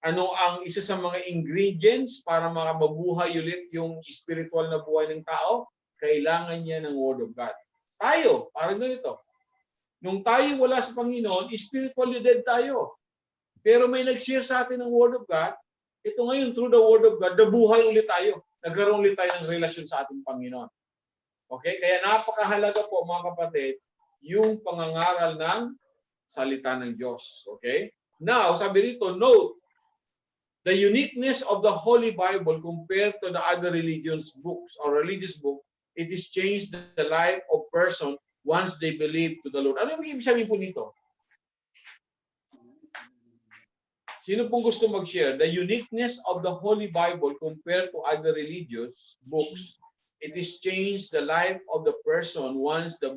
ano ang isa sa mga ingredients para mabuhay ulit yung spiritual na buhay ng tao? Kailangan niya ng Word of God. Tayo, parang ganito. Nung tayo wala sa Panginoon, spiritually dead tayo. Pero may nag-share sa atin ng Word of God. Ito ngayon, through the Word of God, nabuhay ulit tayo. Nagkaroon ulit tayo ng relasyon sa ating Panginoon. Okay? Kaya napakahalaga po, mga kapatid, yung pangangaral ng salita ng Diyos. Okay? Now, sabi rito, note, the uniqueness of the Holy Bible compared to the other religious books or religious book, it is changed the life of person once they believe to the Lord. Ano yung ibig sabihin po nito? Sino pong gusto mag-share? The uniqueness of the Holy Bible compared to other religious books, it is changed the life of the person once they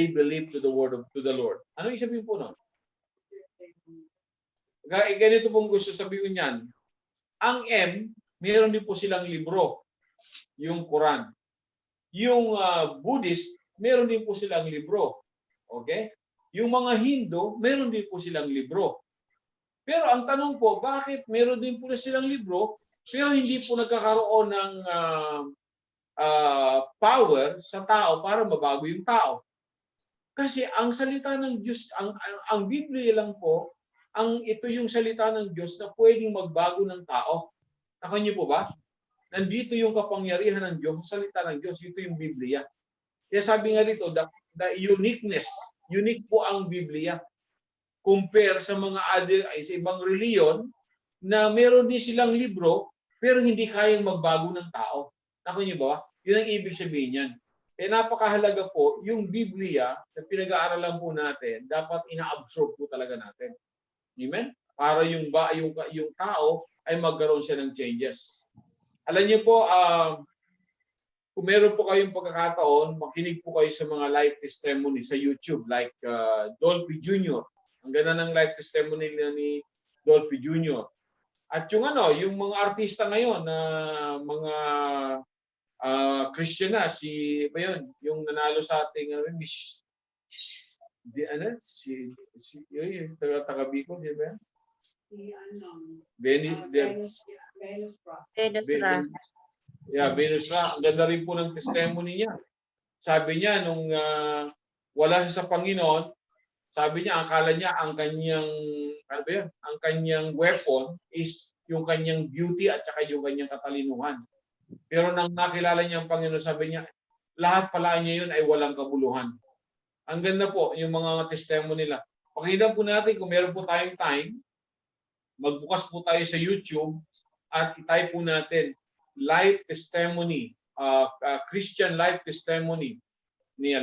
believe to the word to the Lord. Ano yung sabihin po nun? Ganito pong gusto sabihin niyan. Ang mayroon din po silang libro, yung Quran. Yung Buddhist, meron din po silang libro. Okay? Yung mga Hindu, meron din po silang libro. Pero ang tanong po, bakit meron din po na silang libro, pero hindi po nagkakaroon ng power sa tao para mabago yung tao? Kasi ang salita ng Diyos, ang Biblia lang po, ito yung salita ng Diyos na pwedeng magbago ng tao. Nakon niyo po ba? Nandito yung kapangyarihan ng Diyos, ang salita ng Diyos, ito yung Biblia. Kaya sabi nga dito, the uniqueness, unique po ang Biblia. Compare sa mga sa ibang reliyon na meron din silang libro, pero hindi kayang magbago ng tao. Nakon niyo ba? Yun ang ibig sabihin yan. Eh napakahalaga po, yung Biblia na pinag-aaralan po natin, dapat ina-absorb po talaga natin. Amen? Para yung tao ay magkaroon siya ng changes. Alam niyo po, kung meron po kayong pagkakataon, makinig po kayo sa mga live testimony sa YouTube like Dolphy Jr. Ang ganda ng live testimony ni Dolphy Jr. At yung yung mga artista ngayon na mga Christian na, yung nanalo sa ating Miss yung taga Bicol, di ba? Venus Ra. Venus Ra. Ang ganda rin po ng testimony niya. Sabi niya, nung wala siya sa Panginoon, sabi niya, akala niya ang kanyang weapon is yung kanyang beauty at saka yung kanyang katalinuhan. Pero nang nakilala niya ang Panginoon, sabi niya, lahat pala niya yun ay walang kabuluhan. Ang ganda po, yung mga testimony nila. Pakinggan po natin kung meron po tayong time, magbukas po tayo sa YouTube at itype po natin live testimony, Christian live testimony ni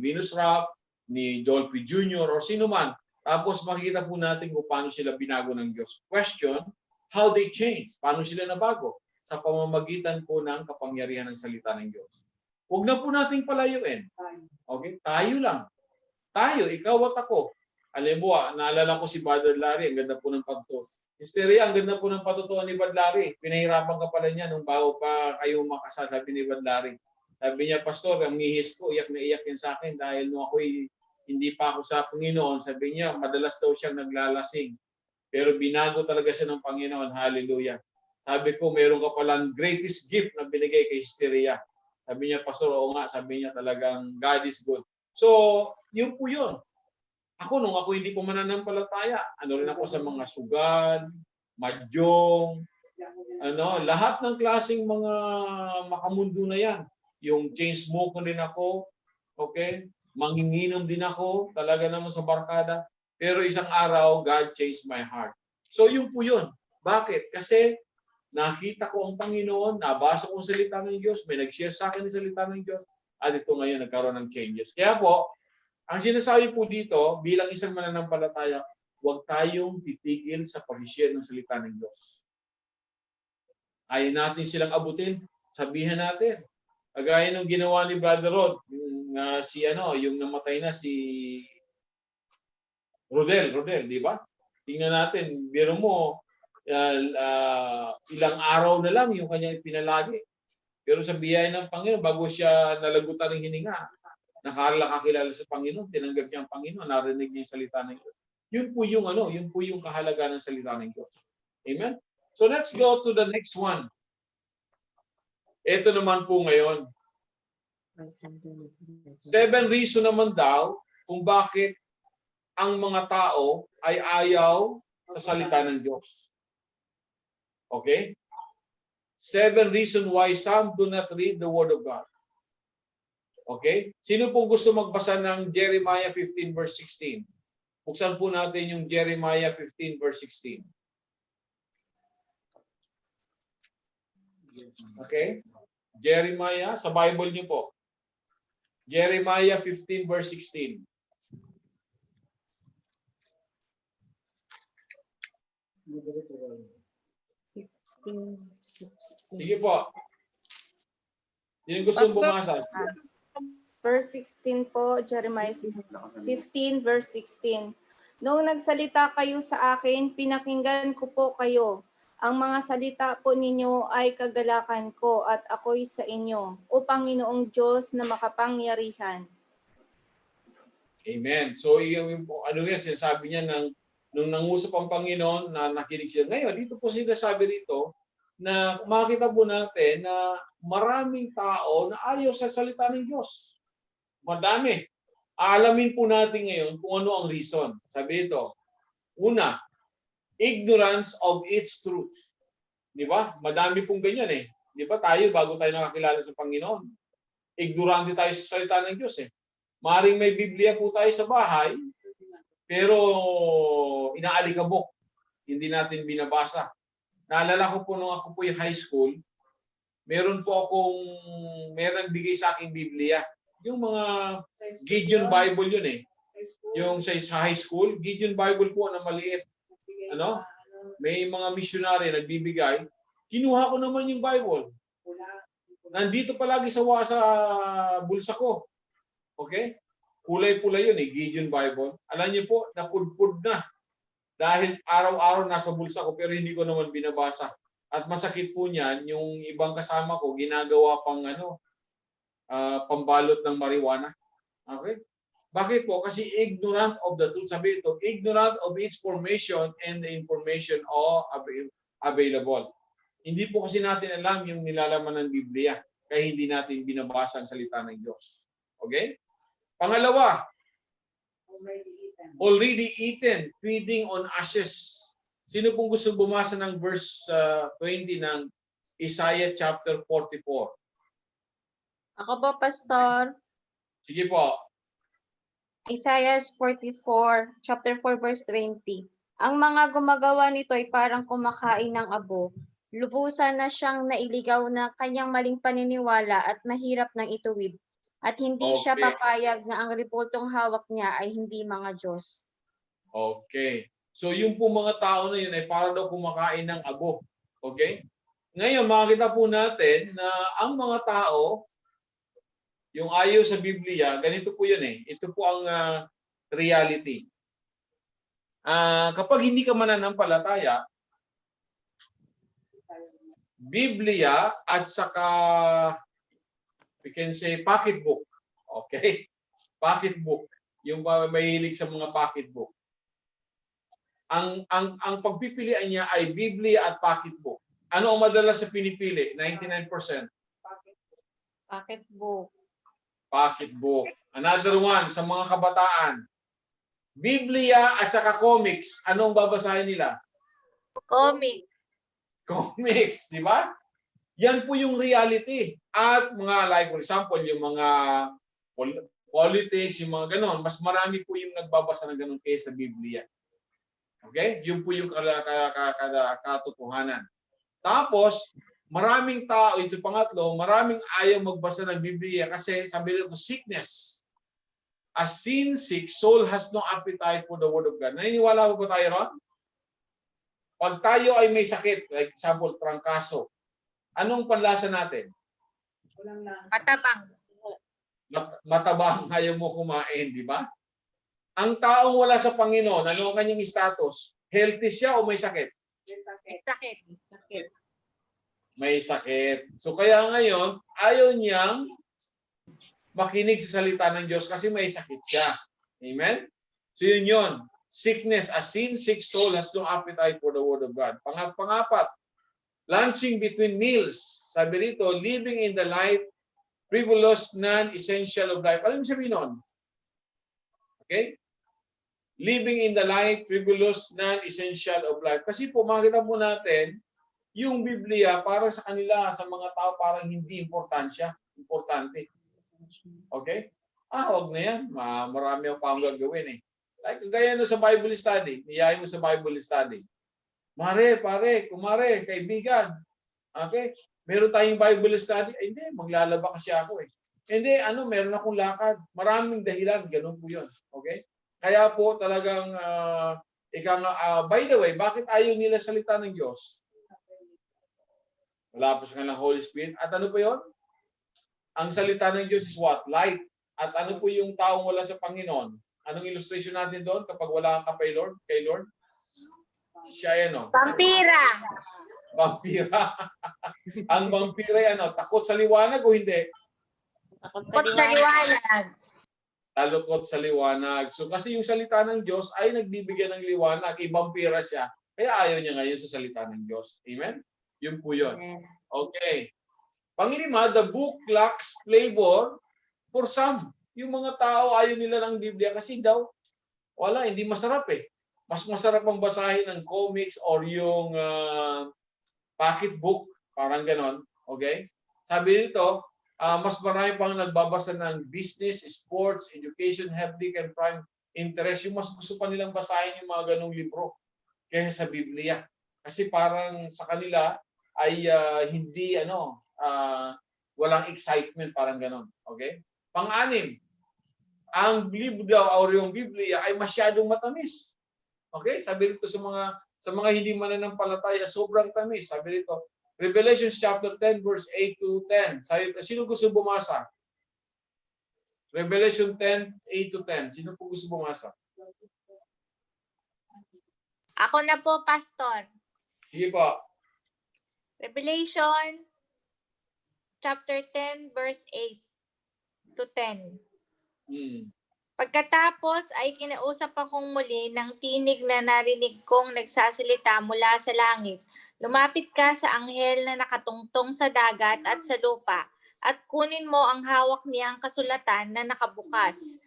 Venus Ra, ni Dolphy Jr. or sino man. Tapos makikita po natin kung paano sila binago ng Diyos. Question, how they changed? Paano sila nabago? Sa pamamagitan po ng kapangyarihan ng salita ng Diyos. Huwag na po nating palayuin. Okay? Tayo lang. Tayo, ikaw at ako. Alam mo, naalala ko si Brother Larry, ang ganda po ng patutuan. Hysteria, ang ganda po ng patutuan ni Brother Larry. Pinahirapan ka pala niya nung bago pa kayo makasal, sabi ni Brother Larry. Sabi niya, Pastor, ang ngihis ko, iyak na iyak yan sa akin dahil nung ako'y hindi pa ako sa Panginoon. Sabi niya, madalas daw siyang naglalasing. Pero binago talaga siya ng Panginoon. Hallelujah. Sabi ko, meron ka palang greatest gift na binigay kay Hysteria. Sabi niya, Pastor, oo nga. Sabi niya talagang God is good. So, yun po yun. Nung ako hindi po mananampalataya, rin ako sa mga sugal, madyong, lahat ng klaseng mga makamundo na yan. Yung chain smoke din ako, okay? Manginginom din ako, talaga naman sa barkada. Pero isang araw, God changed my heart. So yun po yun. Bakit? Kasi nakita ko ang Panginoon, nabasa ko ang salita ng Diyos, may nag-share sa akin ang salita ng Diyos, at ito ngayon nagkaroon ng changes. Kaya po, ang sinasabi po dito, bilang isang mananampalataya, huwag tayong titigil sa pag-share ng salita ng Diyos. Ayaw natin silang abutin, sabihan natin. Kagaya nung ginawa ni Brother Rod, yung namatay na si Rodel, di ba? Tingnan natin, biro mo, ilang araw na lang yung kanyang ipinalagi. Pero sa biyaya ng Panginoon, bago siya nalagutan ng hininga, nakakilala sa Panginoon, tinanggap niya ang Panginoon, narinig niya yung salita ng Diyos. Yun po yung kahalagaan ng salita ng Diyos. Amen? So let's go to the next one. Ito naman po ngayon. 7 reason naman daw kung bakit ang mga tao ay ayaw sa salita ng Diyos. Okay? 7 reason why some do not read the Word of God. Okay? Sino pong gusto magbasa ng Jeremiah 15 verse 16? Buksan po natin yung Jeremiah 15 verse 16. Okay? Jeremiah, sa Bible niyo po. Jeremiah 15 verse 16. Sige po. Sino gusto bumasa? Verse 16 po, Jeremiah 15 verse 16. Noong nagsalita kayo sa akin, pinakinggan ko po kayo. Ang mga salita po ninyo ay kagalakan ko at ako'y sa inyo, o Panginoong Diyos na makapangyarihan. Amen. So yung ano yan, sinasabi niya nung nangusap ang Panginoon na nakinig siya. Ngayon, dito po sinasabi rito na makita po natin na maraming tao na ayaw sa salita ng Diyos. Madami. Aalamin po natin ngayon kung ano ang reason. Sabi ito, una, ignorance of its truth. Di ba? Madami pong ganyan eh. Di ba tayo, bago tayo nakakilala sa Panginoon, ignorante tayo sa salita ng Diyos eh. Maring may Biblia po tayo sa bahay, pero inaalikabok. Hindi natin binabasa. Naalala ko po nung ako po yung high school, meron bigay sa aking Biblia. Yung mga Gideon Bible yun eh. Yung sa high school, Gideon Bible po na maliit. Ano? May mga missionary nagbibigay. Kinuha ko naman yung Bible. Nandito palagi sa bulsa ko. Okay? Kulay-pula yun eh, Gideon Bible. Alam niyo po, napudpud na. Dahil araw-araw nasa bulsa ko pero hindi ko naman binabasa. At masakit po niyan, yung ibang kasama ko, ginagawa pang pambalot ng marijuana. Okay? Bakit po? Kasi ignorant of the truth. Sabi ito, ignorant of its formation and the information available. Hindi po kasi natin alam yung nilalaman ng Biblia kaya hindi natin binabasa ang salita ng Diyos. Okay? Pangalawa, already eaten, feeding on ashes. Sino pong gusto bumasa ng verse 20 ng Isaiah chapter 44? Ako po, Pastor. Sige po. Isaiah 44, chapter 4, verse 20. Ang mga gumagawa nito ay parang kumakain ng abo. Lubusan na siyang nailigaw na kanyang maling paniniwala at mahirap nang ituwid. At hindi siya Okay. papayag na ang ribultong hawak niya ay hindi mga Diyos. Okay. So yung po mga tao na yun ay para daw kumakain ng abo. Okay? Ngayon, makikita po natin na ang mga tao, yung ayaw sa Biblia, ganito po yun eh. Ito po ang reality. Kapag hindi ka mananampalataya, Biblia at saka we can say pocketbook. Okay? Pocketbook. Yung mahilig sa mga pocketbook. Ang pagpipilian niya ay Biblia at pocketbook. Ano ang madalas sa pinipili? 99%. Pocketbook. Pocketbook. Another one sa mga kabataan. Biblia at saka comics. Anong babasahin nila? Comic. Comics, di ba? Yan po yung reality. At mga like for example, yung mga politics, yung mga ganon, mas marami po yung nagbabasa ng ganon kaysa sa Biblia. Okay? Yun po yung katotohanan. Tapos, maraming tao, ito pangatlo, maraming ayaw magbasa ng Biblia kasi sabi nito, sickness. A sin-sick soul has no appetite for the Word of God. Naniniwala po ba tayo ron? Pag tayo ay may sakit, like example, trangkaso, anong panlasa natin? Matabang. Matabang, ayaw mo kumain, di ba? Ang taong wala sa Panginoon, ano ang kanyang status? Healthy siya o may sakit? May sakit. May sakit. So kaya ngayon, ayaw niyang makinig sa salita ng Diyos kasi may sakit siya. Amen? So yun yun. Sickness, a sin-sick soul has no appetite for the Word of God. Pangapat, lunching between meals. Sabi rito, living in the light, frivolous, non-essential of life. Alam mo sabihin nun? Okay? Living in the light, frivolous, non-essential of life. Kasi po, makita po natin, yung Biblia, para sa kanila, sa mga tao, parang hindi importante. Okay? Wag na yan. Marami pa akong gagawin eh. Like, gaya no sa Bible study. Niyayin mo sa Bible study. Mare, pare, kumare, kaibigan. Okay? Meron tayong Bible study. Ay, hindi, maglalaba kasi ako eh. Hindi, meron akong lakad. Maraming dahilan. Ganun po yun. Okay? Kaya po talagang, by the way, bakit ayaw nila salita ng Diyos? Wala po sa kanilang Holy Spirit. At ano po yun? Ang salita ng Diyos is what? Light. At ano po yung taong wala sa Panginoon? Anong illustration natin doon kapag wala ka kay Lord? Siya yan, Vampira. Vampira. Ang vampira yan, takot sa liwanag o hindi? Takot sa liwanag. talukot sa liwanag. So kasi yung salita ng Diyos ay nagbibigay ng liwanag, ibampira siya. Kaya ayaw niya ngayon sa salita ng Diyos. Amen? Yun po yun. Amen. Okay. Panglima, the book lacks flavor for some. Yung mga tao ayaw nila ng Biblia kasi daw, wala, hindi masarap eh. Mas masarap ang basahin ng comics or yung pocketbook, parang ganon. Okay? Sabi nito, mas marami pang nagbabasa ng business, sports, education, health, and prime interest. Yung mas gusto pa nilang basahin yung mga ganong libro kaysa sa Biblia. Kasi parang sa kanila ay hindi walang excitement, parang ganon. Okay? Pang-anim, ang libro daw or yung Biblia ay masyadong matamis. Okay? Sabi rito sa mga hindi mananampalataya, sobrang tamis. Sabi rito, Revelation chapter 10 verse 8 to 10. Sino gusto bumasa? Revelation 10, 8 to 10. Sino po gusto bumasa? Ako na po, Pastor. Sige po. Revelation chapter 10 verse 8 to 10. Pagkatapos ay kinausap akong muli ng tinig na narinig kong nagsasalita mula sa langit. Lumapit ka sa anghel na nakatungtong sa dagat at sa lupa at kunin mo ang hawak niyang kasulatan na nakabukas.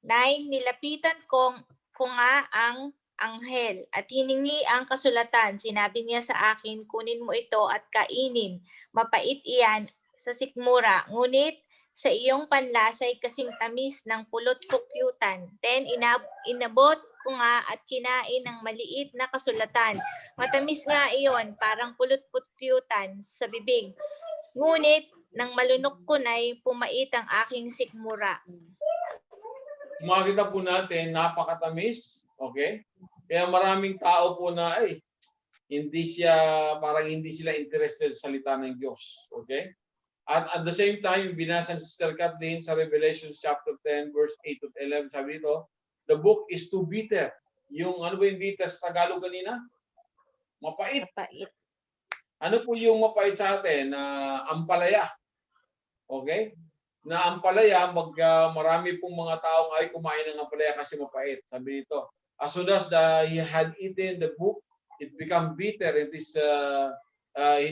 9. Nilapitan ko nga ang anghel at hiningi ang kasulatan. Sinabi niya sa akin, kunin mo ito at kainin. Mapait iyan sa sikmura. Ngunit sa iyong panlasa ay kasing tamis ng pulot-pukyutan. 10. Inabot ko nga at kinain ng maliit na kasulatan. Matamis nga iyon, parang pulot-pukyutan sa bibig. Ngunit nang malunok ko na'y pumait ang aking sikmura. Makita po natin, napakatamis. Okay? Kaya maraming tao po na hindi sila interested sa salita ng Diyos. Okay? At the same time, yung binasa ni Sister Kathleen sa Revelation chapter 10 verse 8 to 11, sabi dito, the book is too bitter. Yung ano ba yung bitter sa Tagalog kanina? Mapait. Mapait. Ano po yung mapait sa atin? Ampalaya. Okay? Na ampalaya, marami pong mga taong ay kumain ng ampalaya kasi mapait. Sabi dito, as soon as he had eaten the book, it became bitter in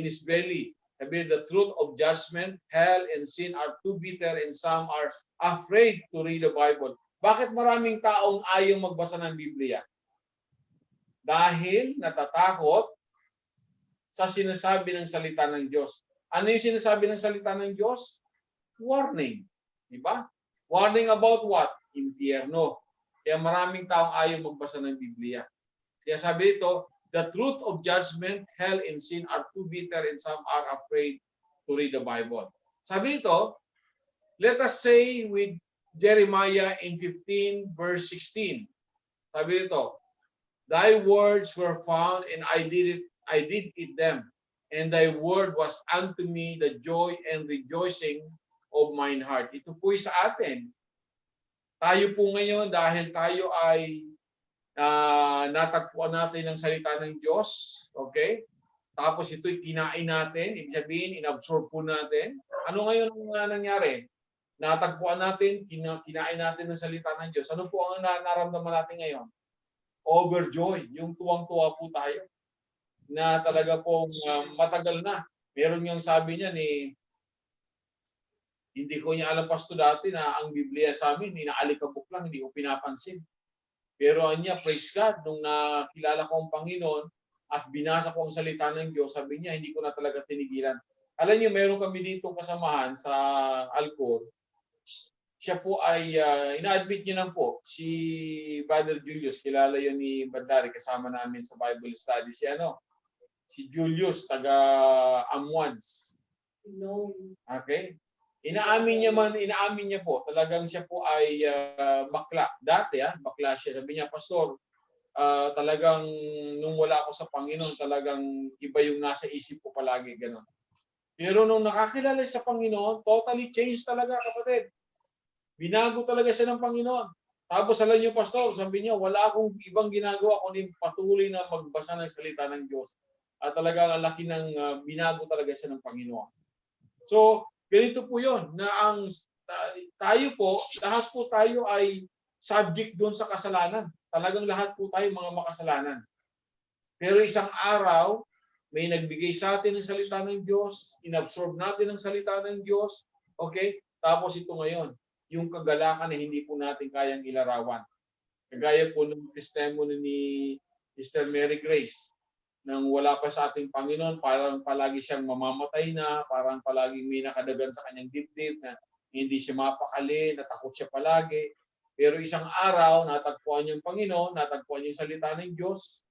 his belly. Sabi, the truth of judgment, hell, and sin are too bitter and some are afraid to read the Bible. Bakit maraming taong ayaw magbasa ng Biblia? Dahil natatakot sa sinasabi ng salita ng Diyos. Ano yung sinasabi ng salita ng Diyos? Warning. Diba? Warning about what? Impyerno. Kaya maraming taong ayaw magbasa ng Biblia. Kaya sabi dito, the truth of judgment, hell, and sin are too bitter and some are afraid to read the Bible. Sabi nito, let us say with Jeremiah in 15 verse 16. Sabi nito, thy words were found and I did eat them, and thy word was unto me the joy and rejoicing of mine heart. Ito po'y sa atin. Tayo po ngayon dahil tayo ay natagpuan natin ng salita ng Diyos, okay? Tapos ito'y kinain natin, ibig sabihin, inabsorb po natin. Ano ngayon ang nangyari? Natagpuan natin, kinain natin ng salita ng Diyos. Ano po ang nararamdaman natin ngayon? Overjoy, yung tuwang-tuwa po tayo. Na talaga pong matagal na. Meron yung sabi niya hindi ko niya alam pasto dati na ang Biblia sa amin, inaalikabok lang, hindi ko pinapansin. Pero niya, praise God, nung nakilala ko ang Panginoon at binasa ko ang salita ng Diyos, sabi niya, hindi ko na talaga tinigilan. Alam niyo, meron kami dito kasamahan sa Alcor. Siya po ay, ina-admit niya lang po, si Brother Julius, kilala yun ni Bandari, kasama namin sa Bible study. Si Julius, taga Amwans. Okay? Inaamin niya po, talagang siya po ay bakla. Dati bakla siya. Sabi niya, Pastor, talagang nung wala ako sa Panginoon, talagang iba yung nasa isip ko palagi, gano'n. Pero nung nakakilala sa Panginoon, totally changed talaga, kapatid. Binago talaga siya ng Panginoon. Tapos alam niyo, Pastor, sabi niya, wala akong ibang ginagawa kundi patuloy na magbasa ng salita ng Diyos. At talagang ang laki ng binago talaga siya ng Panginoon. So, ganito po yun, na tayo po, lahat po tayo ay subject doon sa kasalanan. Talagang lahat po tayo mga makasalanan. Pero isang araw, may nagbigay sa atin ng salita ng Diyos, inabsorb natin ang salita ng Diyos, okay? Tapos ito ngayon, yung kagalakan na hindi po natin kayang ilarawan. Kagaya po ng testimony ni Sister Mary Grace, nang wala pa sa ating Panginoon, parang palagi siyang mamamatay na, parang palagi may nakadagan sa kanyang dibdib na hindi siya mapakali, natakot siya palagi. Pero isang araw, natagpuan niya ang Panginoon, natagpuan niya yung salita ng Diyos,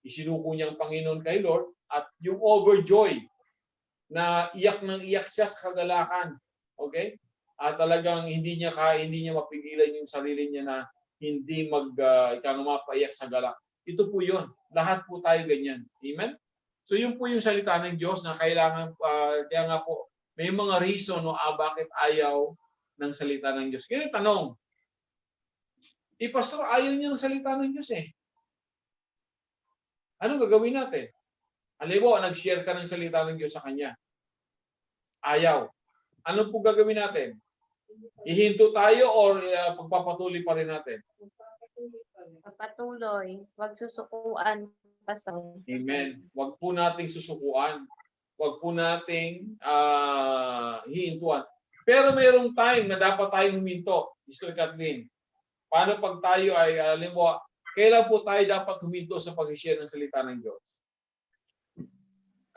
isinuko niya ang Panginoon kay Lord, at yung overjoy na iyak ng iyak siya sa kagalakan. Okay? At talagang hindi niya mapigilan yung sarili niya na hindi mapaiyak sa galak. Ito po yun. Lahat po tayo ganyan. Amen? So yun po yung salita ng Diyos na kailangan, kaya nga po, may mga reason bakit ayaw ng salita ng Diyos. Kaya tanong, pastor, ayaw niya ng salita ng Diyos eh. Anong gagawin natin? Halimbawa, nag-share ka ng salita ng Diyos sa kanya. Ayaw. Ano po gagawin natin? Ihinto tayo or pagpapatuloy pa rin natin? Patuloy. Huwag susukuan, Pastor. Amen. Huwag po nating susukuan. Huwag po nating hihintuan. Pero mayroong time na dapat tayong huminto. Sister Kathleen, paano pag tayo ay, halimbawa, kailan po tayo dapat huminto sa pag-share ng salita ng Diyos?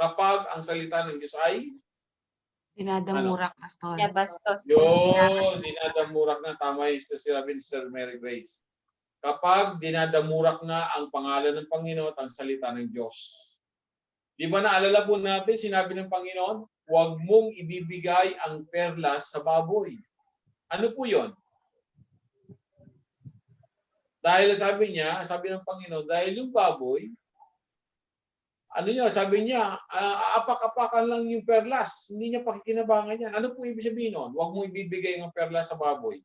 Kapag ang salita ng Diyos ay Dinadamurak, Pastor. Yeah, bastos. yun, dinadamurak na. Tama yung sinabi ni Sister Mary Grace. Kapag dinadamurak na ang pangalan ng Panginoon at ang salita ng Diyos. Di ba naalala po natin, sinabi ng Panginoon, huwag mong ibibigay ang perlas sa baboy. Ano po yun? Dahil sabi ng Panginoon, dahil yung baboy, sabi niya, aapak-apakan lang yung perlas. Hindi niya pakikinabangan yan. Ano po ibig sabihin nun? Huwag mo ibibigay ang perlas sa baboy.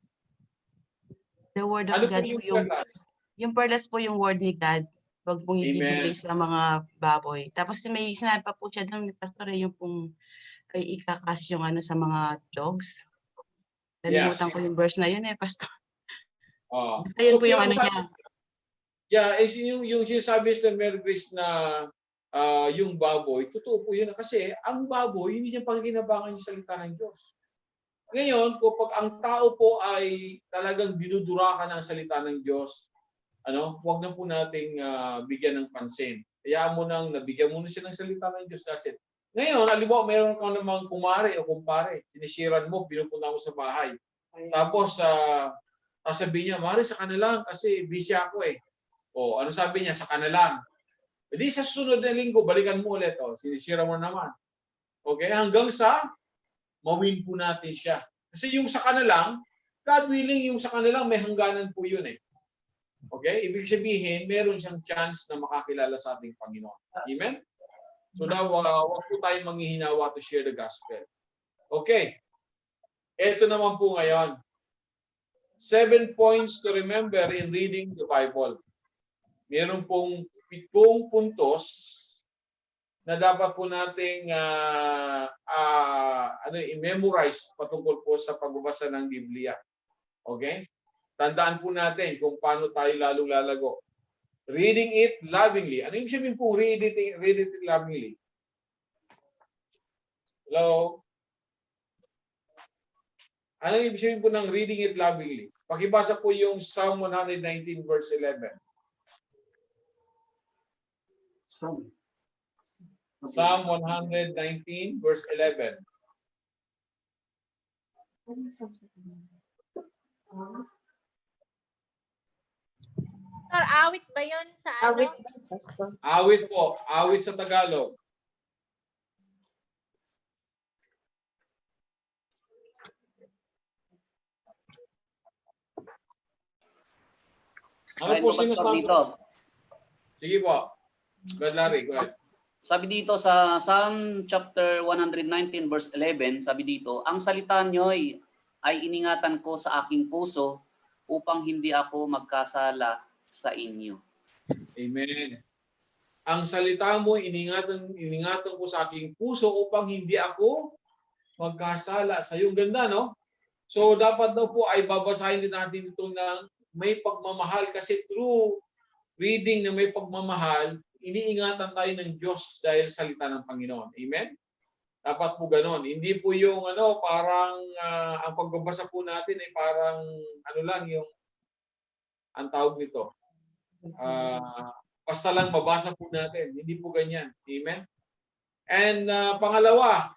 The word of Ano God po yung po yung, perlas? yung perlas po yung word ni God. Huwag pong ibibigay Amen. sa mga baboy. Tapos may sinabi pa po siya doon, Pastor, yung pong ay ikakas yung sa mga dogs. Nalimutan ko yung verse na yun Pastor. Basta yun po yung niya. Yeah, yung sinasabi sa Mary Grace na yung baboy, totoo po yun. Kasi ang baboy, hindi niya pakikinabangan yung salita ng Diyos. Ngayon, kapag ang tao po ay talagang dinudurakan ng salita ng Diyos, huwag na po nating bigyan ng pansin. Kaya mo nang nabigyan mo na siya ng salita ng Diyos. That's it. Ngayon, halimbawa, mayroon kang namang kumare o kumpare. Sinisiran mo, pinupunta mo sa bahay. Tapos, sasabihin niya, Mare, sa kanila kasi busy ako eh. O, ano sabi niya? Sa kanila. E di sa susunod na linggo, balikan mo ulit. Sinisira mo naman. Okay? Hanggang sa mawin po natin siya. Kasi yung sa kanilang, God willing, yung sa kanilang may hangganan po yun eh. Okay? Ibig sabihin, meron siyang chance na makakilala sa ating Panginoon. Amen? So now, wag po tayong manghihinawa to share the gospel. Okay. Ito naman po ngayon. 7 points to remember in reading the Bible. Meron pong 7 puntos na dapat po nating i-memorize patungkol po sa pagbabasa ng Biblia. Okay? Tandaan po natin kung paano tayo lalong lalago. Reading it lovingly. Ano yung sabihin po read it lovingly? Hello? Ano yung ibig sabihin po ng reading it lovingly? Pakibasa po yung Psalm 119 verse 11. Psalm 119 verse 11. Pastor, awit ba yun sa Awit, Pastor. Awit po. Awit sa Tagalog. Ano po sinasabi? Dito. Sige po. Brad Larry, go ahead. Sabi dito sa Psalm chapter 119 verse 11, sabi dito, ang salita niyo'y ay iningatan ko sa aking puso upang hindi ako magkasala sa inyo. Amen. Ang salita mo, iningatan ko sa aking puso upang hindi ako magkasala sa iyo. Ganda, no? So dapat daw po ay babasahin din natin ito ng may pagmamahal kasi through reading na may pagmamahal, iniingatan tayo ng Diyos dahil salita ng Panginoon. Amen? Dapat po ganon. Hindi po yung parang ang pagbabasa po natin ay parang lang yung ang tawag nito. Basta lang mabasa po natin. Hindi po ganyan. Amen? And pangalawa,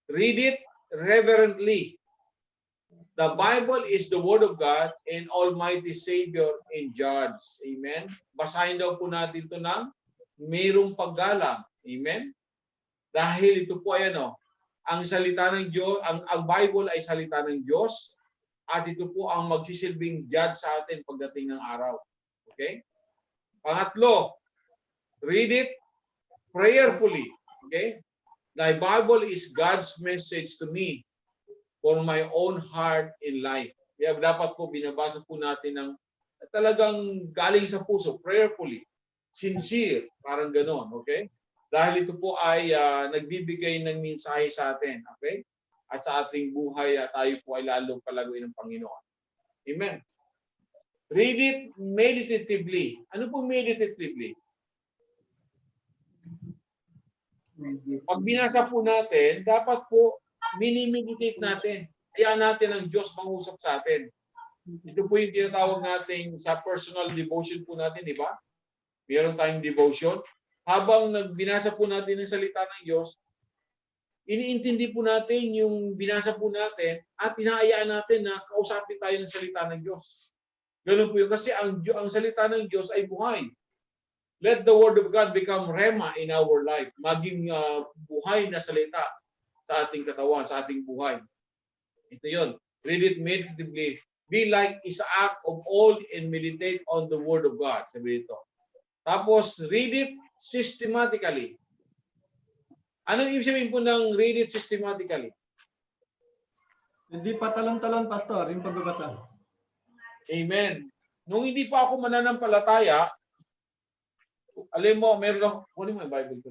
read it reverently. The Bible is the Word of God and Almighty Savior and Judge. Amen? Basahin daw po natin ito ng mayroong paggalang. Amen? Dahil ito po ay ang salita ng Diyos, ang Bible ay salita ng Diyos at ito po ang magsisilbing judge sa atin pagdating ng araw. Okay? Pangatlo, read it prayerfully. Okay? The Bible is God's message to me for my own heart in life. Kaya dapat po binabasa po natin ng talagang galing sa puso, prayerfully, sincere, parang ganon, okay? Dahil ito po ay nagbibigay ng mensahe sa atin, okay? At sa ating buhay, tayo po ay lalong palaguin ng Panginoon. Amen. Read it meditatively. Ano po meditatively? Pag binasa po natin, dapat po mini-meditate natin. Hayaan natin ang Diyos mangusap sa atin. Ito po yung tinatawag natin sa personal devotion po natin, di ba? Meron tayong devotion. Habang nagbinasa po natin ang salita ng Diyos, iniintindi po natin yung binasa po natin at inaayaan natin na kausapin tayo ng salita ng Diyos. Ganun po yun. Kasi ang salita ng Diyos ay buhay. Let the Word of God become rema in our life. Maging buhay na salita sa ating katawan, sa ating buhay. Ito yun. Read it meditatively. Be like Isaac of old and meditate on the Word of God. Sabi dito. Tapos, read it systematically. Anong ibig sabihin po ng read it systematically? Hindi pa talon-talon, Pastor, yung pagbabasa. Amen. Nung hindi pa ako mananampalataya, alam mo, meron ako, kunin mo yung Bible ko.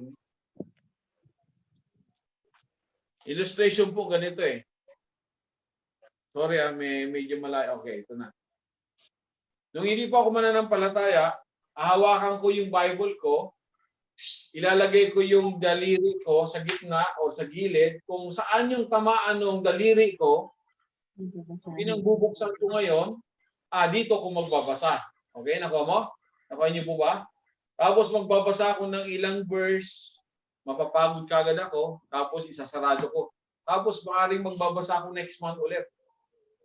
Illustration po ganito eh. Sorry may medyo malayo. Okay, ito na. Nung hindi pa ako mananampalataya, hahawakan ko yung Bible ko, ilalagay ko yung daliri ko sa gitna o sa gilid, kung saan yung tamaan ng daliri ko, bubuksan ko ngayon, dito ko magbabasa. Okay, nakuha mo? Nakuha niyo po ba? Tapos magbabasa ako ng ilang verse, mapapagod kagad ako, tapos isasarado ko. Tapos maaaring magbabasa ako next month ulit.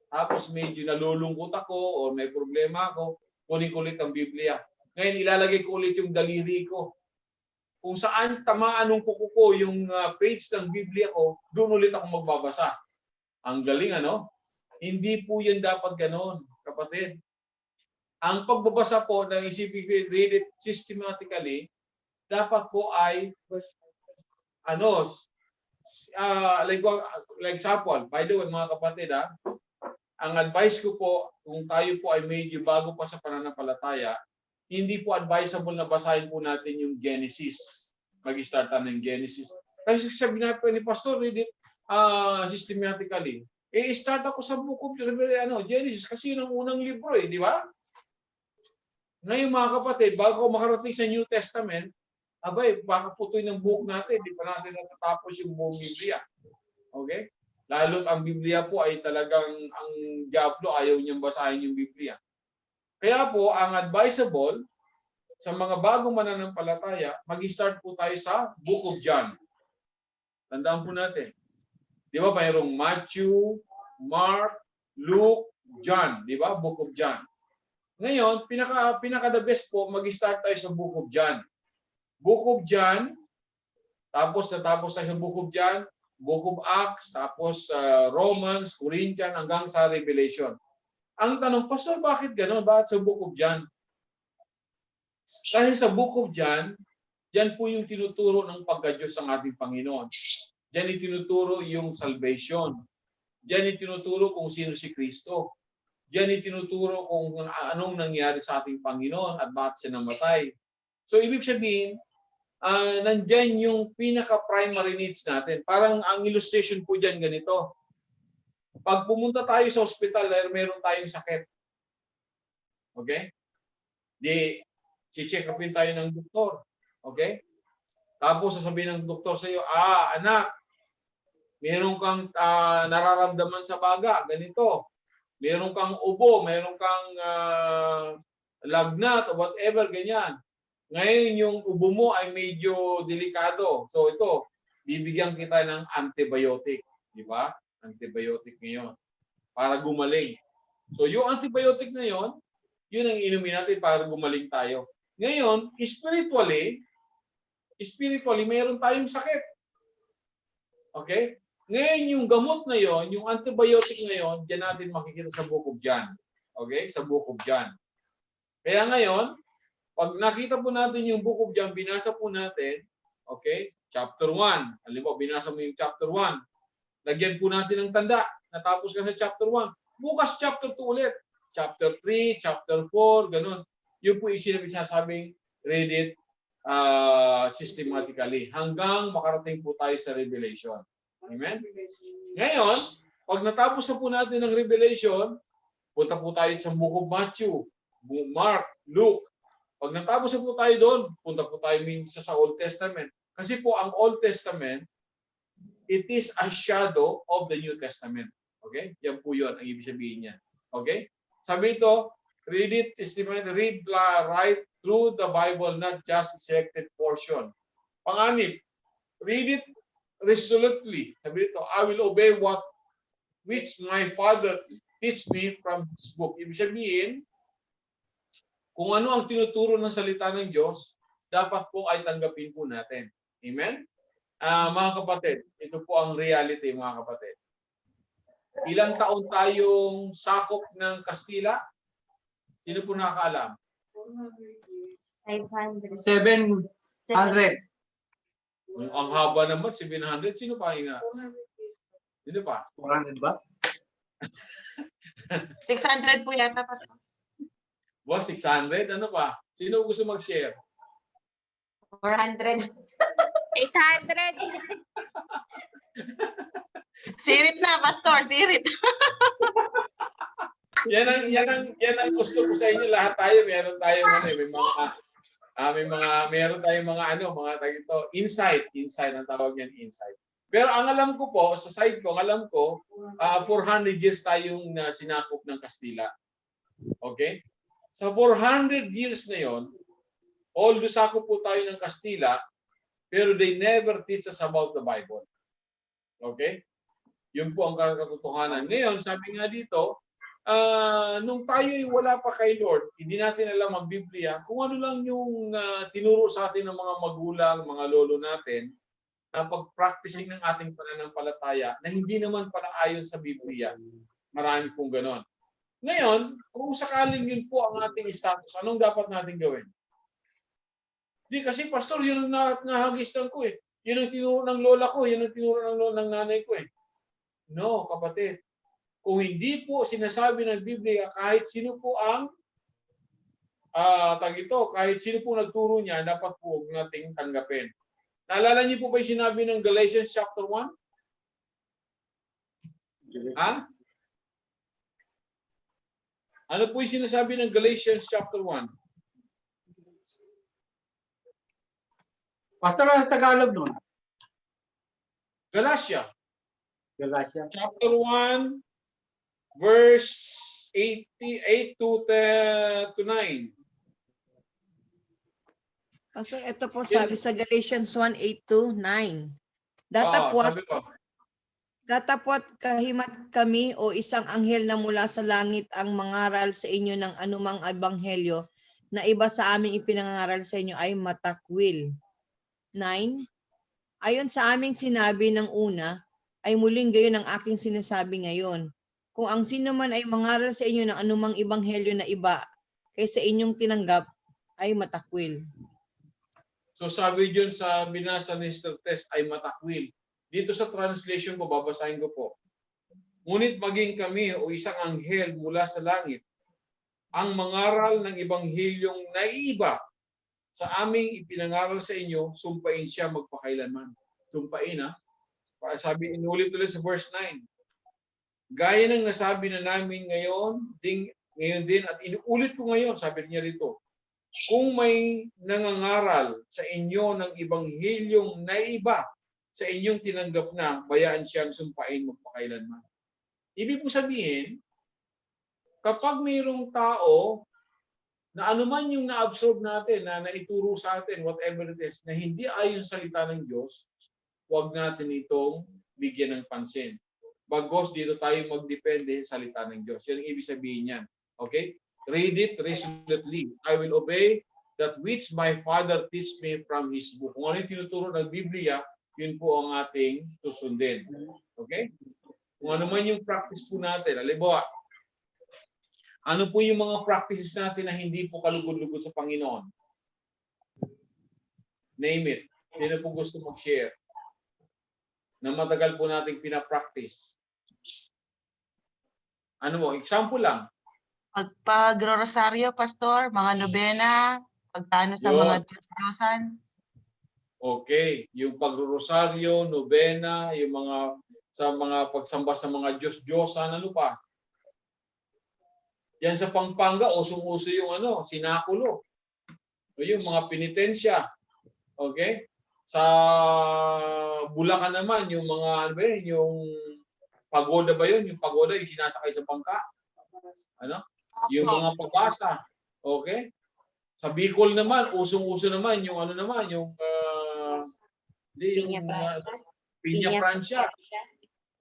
Tapos medyo nalulungkot ako o may problema ako, kunin ko ulit ang Biblia. Ngayon ilalagay ko ulit yung daliri ko. Kung saan tamaan ng kuko ko yung page ng Biblia ko, doon ulit ako magbabasa. Ang galing Hindi po yan dapat ganon, kapatid. Ang pagbabasa po ng isipin, read it systematically, dapat po ay like example, by the way mga kapatid ang advice ko po, kung tayo po ay medyo bago pa sa pananampalataya, hindi po advisable na basahin po natin yung Genesis. Mag-start tayo ng Genesis. Kasi sabi natin ni Pastor, read it systematically. Start ako sa book of Genesis kasi yun ang unang libro di ba? Ngayon mga kapatid, bago makarating sa New Testament, baka putoy ng book natin, di pa natin natatapos yung buong Biblia. Okay? Lalo't ang Biblia po ay talagang ang Diablo ayaw niyang basahin yung Biblia. Kaya po, ang advisable sa mga bagong mananampalataya, mag-start po tayo sa Book of John. Tandaan po natin. Di ba? Mayroong Matthew, Mark, Luke, John. Di ba? Book of John. Ngayon, pinaka the best po, mag-start tayo sa Book of John. Book of John, tapos natapos tayo sa Book of John, Book of Acts, tapos Romans, Corinthians, hanggang sa Revelation. Ang tanong, Pastor, bakit gano'n? Bakit sa Book of John? Dahil sa Book of John, diyan po yung tinuturo ng pagka-Diyos ng ating Panginoon. Diyan itinuturo yung salvation. Diyan itinuturo kung sino si Kristo. Diyan itinuturo kung anong nangyari sa ating Panginoon at bakit siya namatay. So, ibig sabihin, nandyan yung pinaka-primary needs natin. Parang ang illustration po dyan ganito. Pag pumunta tayo sa ospital, meron tayong sakit. Okay? Di, check upin tayo ng doktor. Okay? Tapos sasabihin ng doktor sa iyo, anak, meron kang nararamdaman sa baga, ganito. Meron kang ubo, meron kang lagnat o whatever, ganyan. Ngayon, yung ubo mo ay medyo delikado. So ito, bibigyan kita ng antibiotic. Di ba? Antibiotic ngayon. Para gumaling. So yung antibiotic na yon, yun ang inumin natin para gumaling tayo. Ngayon, spiritually, mayroon tayong sakit. Okay? Ngayon, yung gamot na yon, yung antibiotic na yon, diyan natin makikita sa Book of John. Okay? Sa Book of John. Kaya ngayon, pag nakita po natin yung Book of John, binasa po natin, okay? Chapter 1. Halimbawa, binasa mo yung chapter 1. Lagyan po natin ng tanda. Natapos ka sa chapter 1. Bukas chapter 2 ulit. Chapter 3, chapter 4, ganun. Yun po yung sinasabing read it systematically hanggang makarating po tayo sa Revelation. Amen? Ngayon, pag natapos na po natin ng Revelation, punta po tayo sa Book of Matthew, Mark, Luke. Pag natapos na po tayo doon, punta po tayo minsan sa Old Testament. Kasi po ang Old Testament, it is a shadow of the New Testament. Okay? Yan po yun ang ibig sabihin niya. Okay? Sabi ito, read it, read right through the Bible, not just selected portion. Panganib, read it resolutely. Sabi ito, I will obey which my Father teach me from this book. Ibig sabihin, kung ano ang tinuturo ng salita ng Diyos, dapat po ay tanggapin po natin. Amen? Mga kapatid, ito po ang reality, mga kapatid. Ilang taon tayong sakop ng Kastila? Sino po nakakaalam? 500. 700. Ang haba naman, 700. Sino pa hinga? Sino pa? 400 ba? 600 po yata, Pastor. Boss, 600? Ano pa? Sino gusto mag-share? 400. 800. Sirit na, Pastor, sirit. Yan ang gusto ko sa inyo. Lahat tayo, meron tayong meron tayong mga tagito, insight ang tawag niyan, insight. Pero ang alam ko po, sa side ko, 400 years tayong sinakop ng Kastila. Okay? Sa 400 years na yon, although sakop po tayo ng Kastila, pero they never teach us about the Bible. Okay? Yun po ang katotohanan. Ngayon, sabi nga dito, nung tayo'y wala pa kay Lord, hindi natin alam ang Biblia, kung ano lang yung tinuro sa atin ng mga magulang, mga lolo natin, na pag-practicing ng ating pananampalataya na hindi naman pala ayon sa Biblia. Marami pong ganon. Ngayon, kung sakaling yun po ang ating status, anong dapat natin gawin? Di kasi, Pastor, yun ang nahagistan ko eh. Yun ang tinuro ng lola ko, yun ang tinuro ng nanay ko eh. No, kapatid. Kung hindi po sinasabi ng Biblia, kahit sino po ang kahit sino po nagturo niya, dapat po nating tanggapin. Naalala niyo po ba yung sinabi ng Galatians chapter 1? Ha? Ano po yung sinasabi ng Galatians chapter 1? Pastor, ano Tagalog nun? Galatia. Galatia. Chapter 1, verse 8 to 9. Pastor, ito po sabi sa Galatians 1:8-9. Datapwat kahimat kami o isang anghel na mula sa langit ang mangaral sa inyo ng anumang ebanghelyo na iba sa aming ipinangaral sa inyo ay matakwil. 9. Ayon sa aming sinabi ng una, ay muling gayon ang aking sinasabi ngayon. Kung ang sino man ay mangaral sa inyo ng anumang ebanghelyo na iba kaysa inyong tinanggap, ay matakwil. So sabi dyan sa binasa ni Mr. Tess ay matakwil. Dito sa translation ko, babasahin ko po. Ngunit maging kami o isang anghel mula sa langit, ang mangaral ng ebanghelyong naiiba sa aming ipinangaral sa inyo, sumpain siya magpakailanman. Sumpain ha. Sabi, inulit-ulit sa verse 9. Gaya ng nasabi na namin ngayon din at inuulit ko ngayon, sabi niya rito, kung may nangangaral sa inyo ng ebanghilyong naiba sa inyong tinanggap na, bayaan siyang sumpain magpakailanman. Ibig po sabihin, kapag mayroong tao na anuman yung na-absorb natin, na naituro sa atin, whatever it is, na hindi ayon sa salita ng Diyos, huwag natin itong bigyan ng pansin. Bagos dito tayo magdepende sa salita ng Diyos. Yan ang ibig sabihin niyan. Okay? Read it resolutely. I will obey that which my Father teach me from His book. Kung ano yung tinuturo ng Biblia, yun po ang ating susundin. Okay? Kung ano man yung practice po natin. Halimbawa, ano po yung mga practices natin na hindi po kalugod-lugod sa Panginoon? Name it. Sino po gusto mag-share? Na matagal po nating pinapractice. Ano mo? Example lang. Pag-rosaryo, Pastor, mga nobena, pagtano sa Yun. mga Diyos-Diyosan. Okay. Yung pagro-rosaryo, nobena, yung mga pagsamba sa mga Diyos-Diyosan, ano pa? Yan sa Pampanga, usong-uso yung sinakulo. O yung mga penitensya. Okay? Sa Bulacan naman, yung mga, yung pagoda ba yun? Yung pagoda, yung sinasakay sa bangka. Yung mga pabasa. Okay? Sa Bicol naman, usong-uso naman, yung Piña Francia.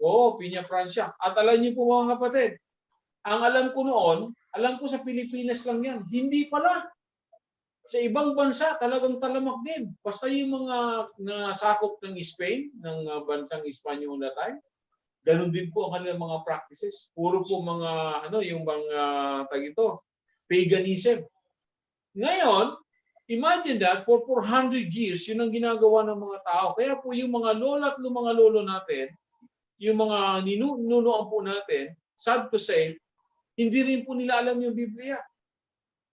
Oo, Piña Francia. At alam niyo po mga kapatid, ang alam ko noon, alam ko sa Pilipinas lang yan. Hindi pala. Sa ibang bansa, talagang talamak din. Basta yung mga nasakop ng Spain, ng bansang Espanyol na time, ganun din po ang kanilang mga practices. Puro po mga, yung mga, paganism. Ngayon, imagine that, for 400 years, yun ang ginagawa ng mga tao. Kaya po yung mga lola at mga lolo natin, yung mga ninunuan po natin, sad to say, hindi rin po nila alam yung Biblia.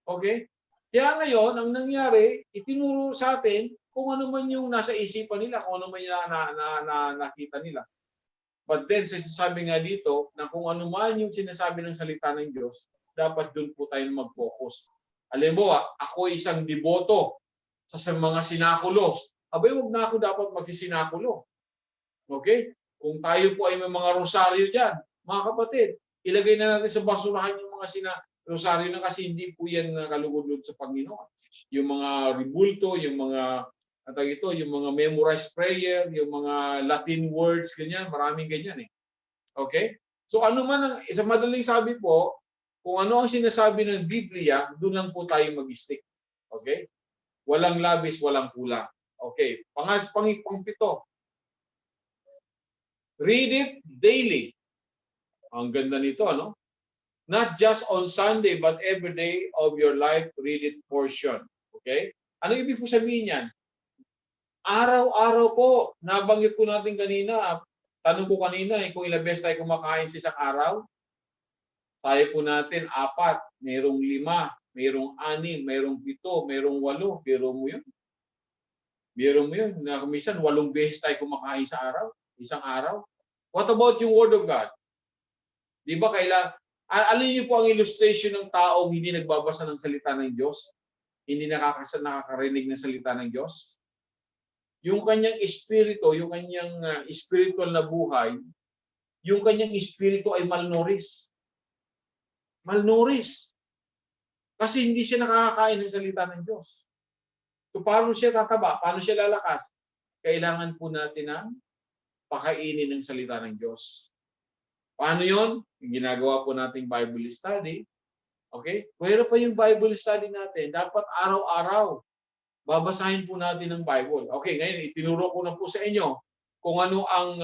Okay? Kaya ngayon, ang nangyari, itinuro sa atin kung ano man yung nasa isipan nila, kung ano man yung nakita nila. But then, sabi nga dito, na kung ano man yung sinasabi ng salita ng Diyos, dapat doon po tayo mag-focus. Halimbawa, ako isang deboto sa mga sinakulo. Abay, huwag na ako dapat magsisinakulo. Okay? Kung tayo po ay may mga rosaryo dyan, mga kapatid, ilagay na natin sa basurahan yung mga rosaryo na kasi hindi po yan kalugod-lugod sa Panginoon. Yung mga ribulto, yung mga yung mga memorized prayer, yung mga Latin words, ganyan, maraming ganyan eh. Okay? So ano man sa madaling sabi po, kung ano ang sinasabi ng Biblia, doon lang po tayo mag-stick. Okay? Walang labis, walang kulang. Okay. Pang-pito. Read it daily. Ang ganda nito, Not just on Sunday, but every day of your life, read it portion. Okay? Ano ibig po sabihin yan? Araw-araw po, nabanggit po natin kanina, tanong ko kanina, kung ilang beses tayo kumakain sa isang araw, tayo po natin 4, mayroong 5, mayroong 6, mayroong 7, mayroong 8, biro mo yun. Biro mo yun, na minsan 8 beses tayo kumakain sa araw, isang araw. What about yung Word of God? Di ba alin niyo po ang illustration ng taong hindi nagbabasa ng salita ng Diyos? Hindi nakakarinig ng salita ng Diyos? Yung kanyang espiritu, yung kanyang spiritual na buhay, yung kanyang espiritu ay malnourished. Malnourished. Kasi hindi siya nakakakain ng salita ng Diyos. So paano siya tataba? Paano siya lalakas? Kailangan po natin ng pakainin ng salita ng Diyos. Paano yun? Yung ginagawa po nating Bible study. Okay? Pero pa yung Bible study natin, dapat araw-araw babasahin po natin ng Bible. Okay, ngayon itinuro ko na po sa inyo kung ano ang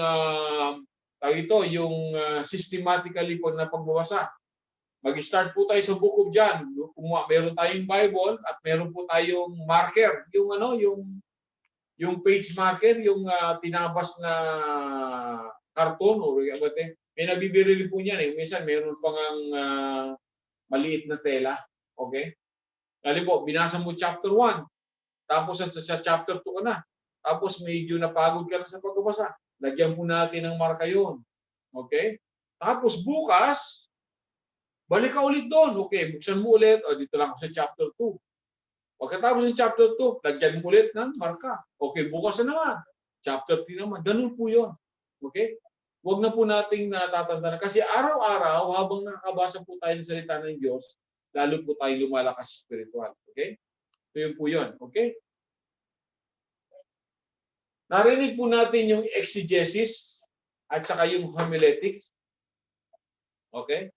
yung systematically po na pagbabasa. Mag-start po tayo sa Book of John. Kung meron tayong Bible at meron po tayong marker, yung page marker, yung tinabas na karton o may nabibili po niyan eh. Minsan meron pang maliit na tela. Okay? Halimbawa, binasa mo chapter 1. Tapos sa chapter 2 ka na. Tapos medyo napagod ka na sa pagbabasa. Lagyan po natin ng marka yun. Okay? Tapos bukas, balik ka ulit doon. Okay, buksan mo ulit. O, dito lang ako sa chapter 2. Pagkatapos ng chapter 2, lagyan mo ulit ng marka. Okay, bukas na naman. Chapter 3 naman. Ganun po yun. Okay? Huwag na po nating natatandaan. Kasi araw-araw, habang nakakabasa po tayo ng salita ng Diyos, lalo po tayo lumalakas spiritual. Okay? So yun po yun. Okay? Narinig po natin yung exegesis at saka yung homiletics. Okay?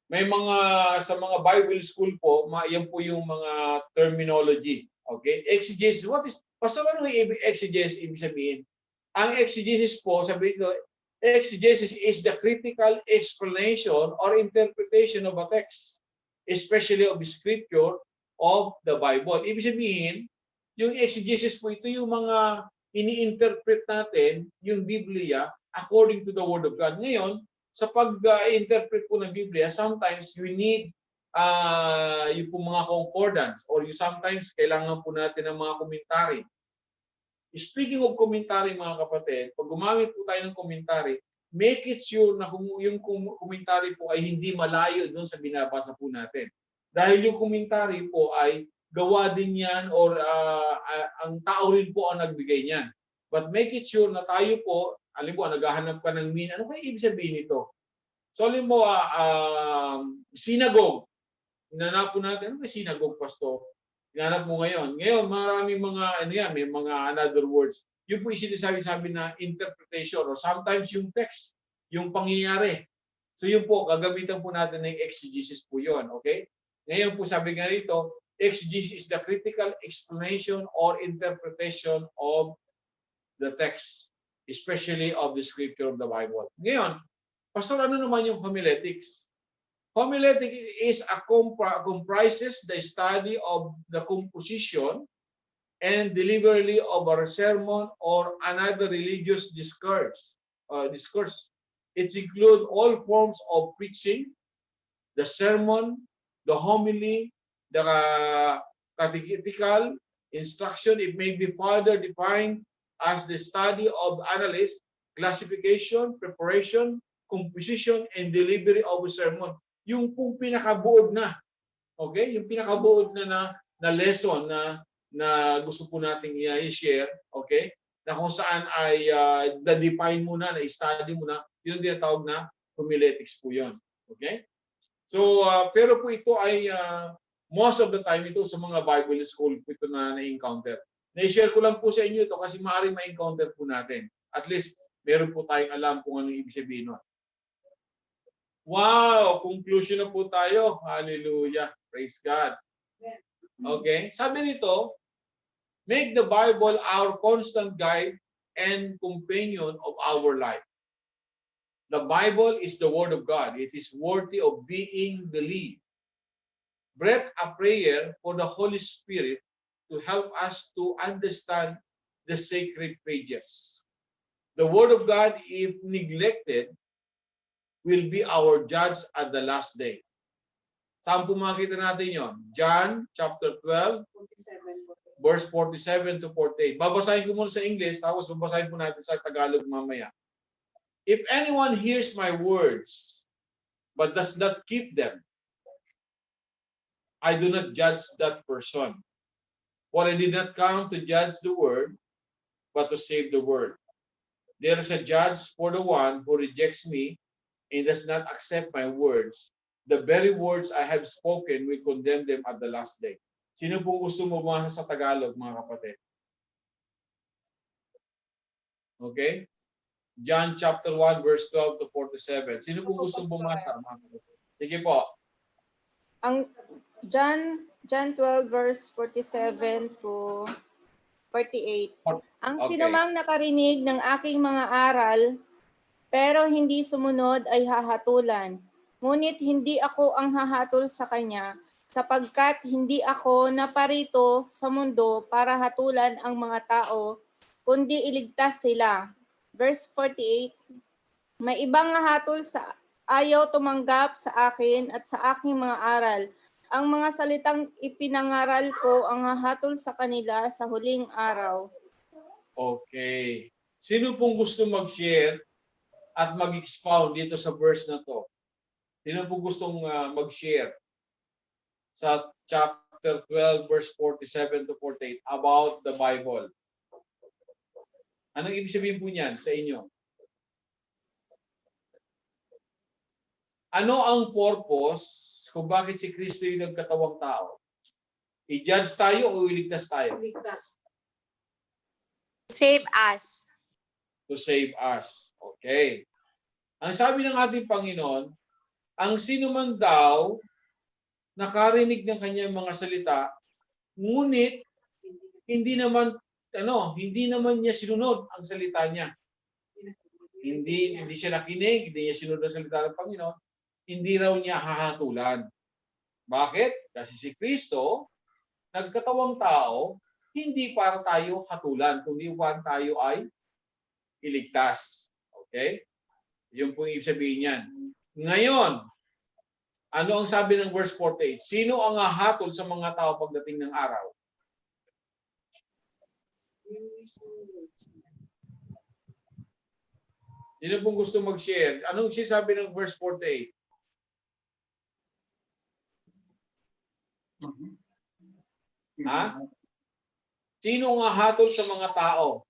May mga, sa mga Bible school po, yan po yung mga terminology. Okay? Exegesis, Pastor, ano yung exegesis ibig sabihin? Ang exegesis po, sabi ito, exegesis is the critical explanation or interpretation of a text, especially of the scripture of the Bible. Ibig sabihin, yung exegesis po, ito yung mga ini-interpret natin, yung Biblia, according to the Word of God. Ngayon, sa pag-interpret po ng Biblia, sometimes you need yung po mga concordance or you sometimes kailangan po natin ng mga komentary. Speaking of commentary, mga kapatid, pag gumamit po tayo ng commentary, make it sure na kung yung commentary po ay hindi malayo doon sa binabasa po natin. Dahil yung commentary po ay gawa din yan or ang tao rin po ang nagbigay niyan. But make it sure na tayo po, alam mo, naghahanap ka ng meaning. Ano kaya ibig sabihin nito? So, alam mo, synagogue. Hinanap po natin, ano kaya synagogue, Pastor? Hinanap mo ngayon. Ngayon, maraming mga, may mga another words. Yung po sinasabi na interpretation or sometimes yung text, yung pangyayari. So, yun po, gagamitan po natin ng exegesis po yun. Okay? Ngayon po, sabi nga rito, exegesis is the critical explanation or interpretation of the text, especially of the scripture of the Bible. Ngayon, Pastor, ano naman yung homiletics? Homiletic is comprises the study of the composition and delivery of a sermon or another religious discourse. It includes all forms of preaching, the sermon, the homily, the catechetical instruction. It may be further defined as the study of analysis, classification, preparation, composition, and delivery of a sermon. Yung pong pinakabuod na, okay? Yung pinakabuod na lesson na gusto po nating i-share, okay? Na kung saan ay na-define muna, na-study muna, yun din tawag na homiletics po yun. Okay? So, pero po ito ay most of the time ito sa mga Bible school po ito na na-encounter. Na-share ko lang po sa inyo ito kasi maaaring ma-encounter po natin. At least, meron po tayong alam kung ano ibig sabihin nun. Wow! Conclusion na po tayo. Hallelujah. Praise God. Okay? Sabi nito, make the Bible our constant guide and companion of our life. The Bible is the Word of God. It is worthy of being believed. Breathe a prayer for the Holy Spirit to help us to understand the sacred pages. The Word of God, if neglected, will be our judge at the last day. Saan po makita natin yon? John chapter 12, verse 47 to 48. Babasahin ko muna sa English, tapos babasahin po natin sa Tagalog mamaya. If anyone hears my words, but does not keep them, I do not judge that person. For I did not come to judge the world, but to save the world. There is a judge for the one who rejects me and does not accept my words. The very words I have spoken will condemn them at the last day. Sino po gusto mo bumasa sa Tagalog, mga kapatid? Okay? John chapter 1, verse 12 to 47. Sino po gusto bumasa, mga kapatid? Sige po. Ang John 12 verse 47 to 48. Ang Okay. sinumang nakarinig ng aking mga aral pero hindi sumunod ay hahatulan. Ngunit hindi ako ang hahatol sa kanya sapagkat hindi ako naparito sa mundo para hatulan ang mga tao kundi iligtas sila. Verse 48. May ibang hahatol sa ayaw tumanggap sa akin at sa aking mga aral. Ang mga salitang ipinangaral ko ang hahatol sa kanila sa huling araw. Okay. Sino pong gusto mag-share at mag-expound dito sa verse na to? Sino po gustong mag-share sa chapter 12 verse 47 to 48 about the Bible? Anong ibig sabihin po niyan sa inyo? Ano ang purpose kung bakit si Kristo yung nagkatawang tao? I-judge tayo o iligtas tayo? Save us. To save us. Okay. Ang sabi ng ating Panginoon, ang sino man daw nakarinig ng kanyang mga salita, ngunit hindi naman niya sinunod ang salita niya. Hindi siya nakinig, hindi niya sinunod ang salita ng Panginoon, hindi raw niya hahatulan. Bakit? Kasi si Kristo, nagkatawang tao, hindi para tayo hatulan, kundi para tayo ay iligtas. Okay? Yun po yung ibig sabihin niyan. Ngayon, ano ang sabi ng verse 48? Sino ang hahatol sa mga tao pagdating ng araw? Sino pong gusto mag-share? Anong sinasabi ng verse 48? Ha? Sino ang hahatol sa mga tao?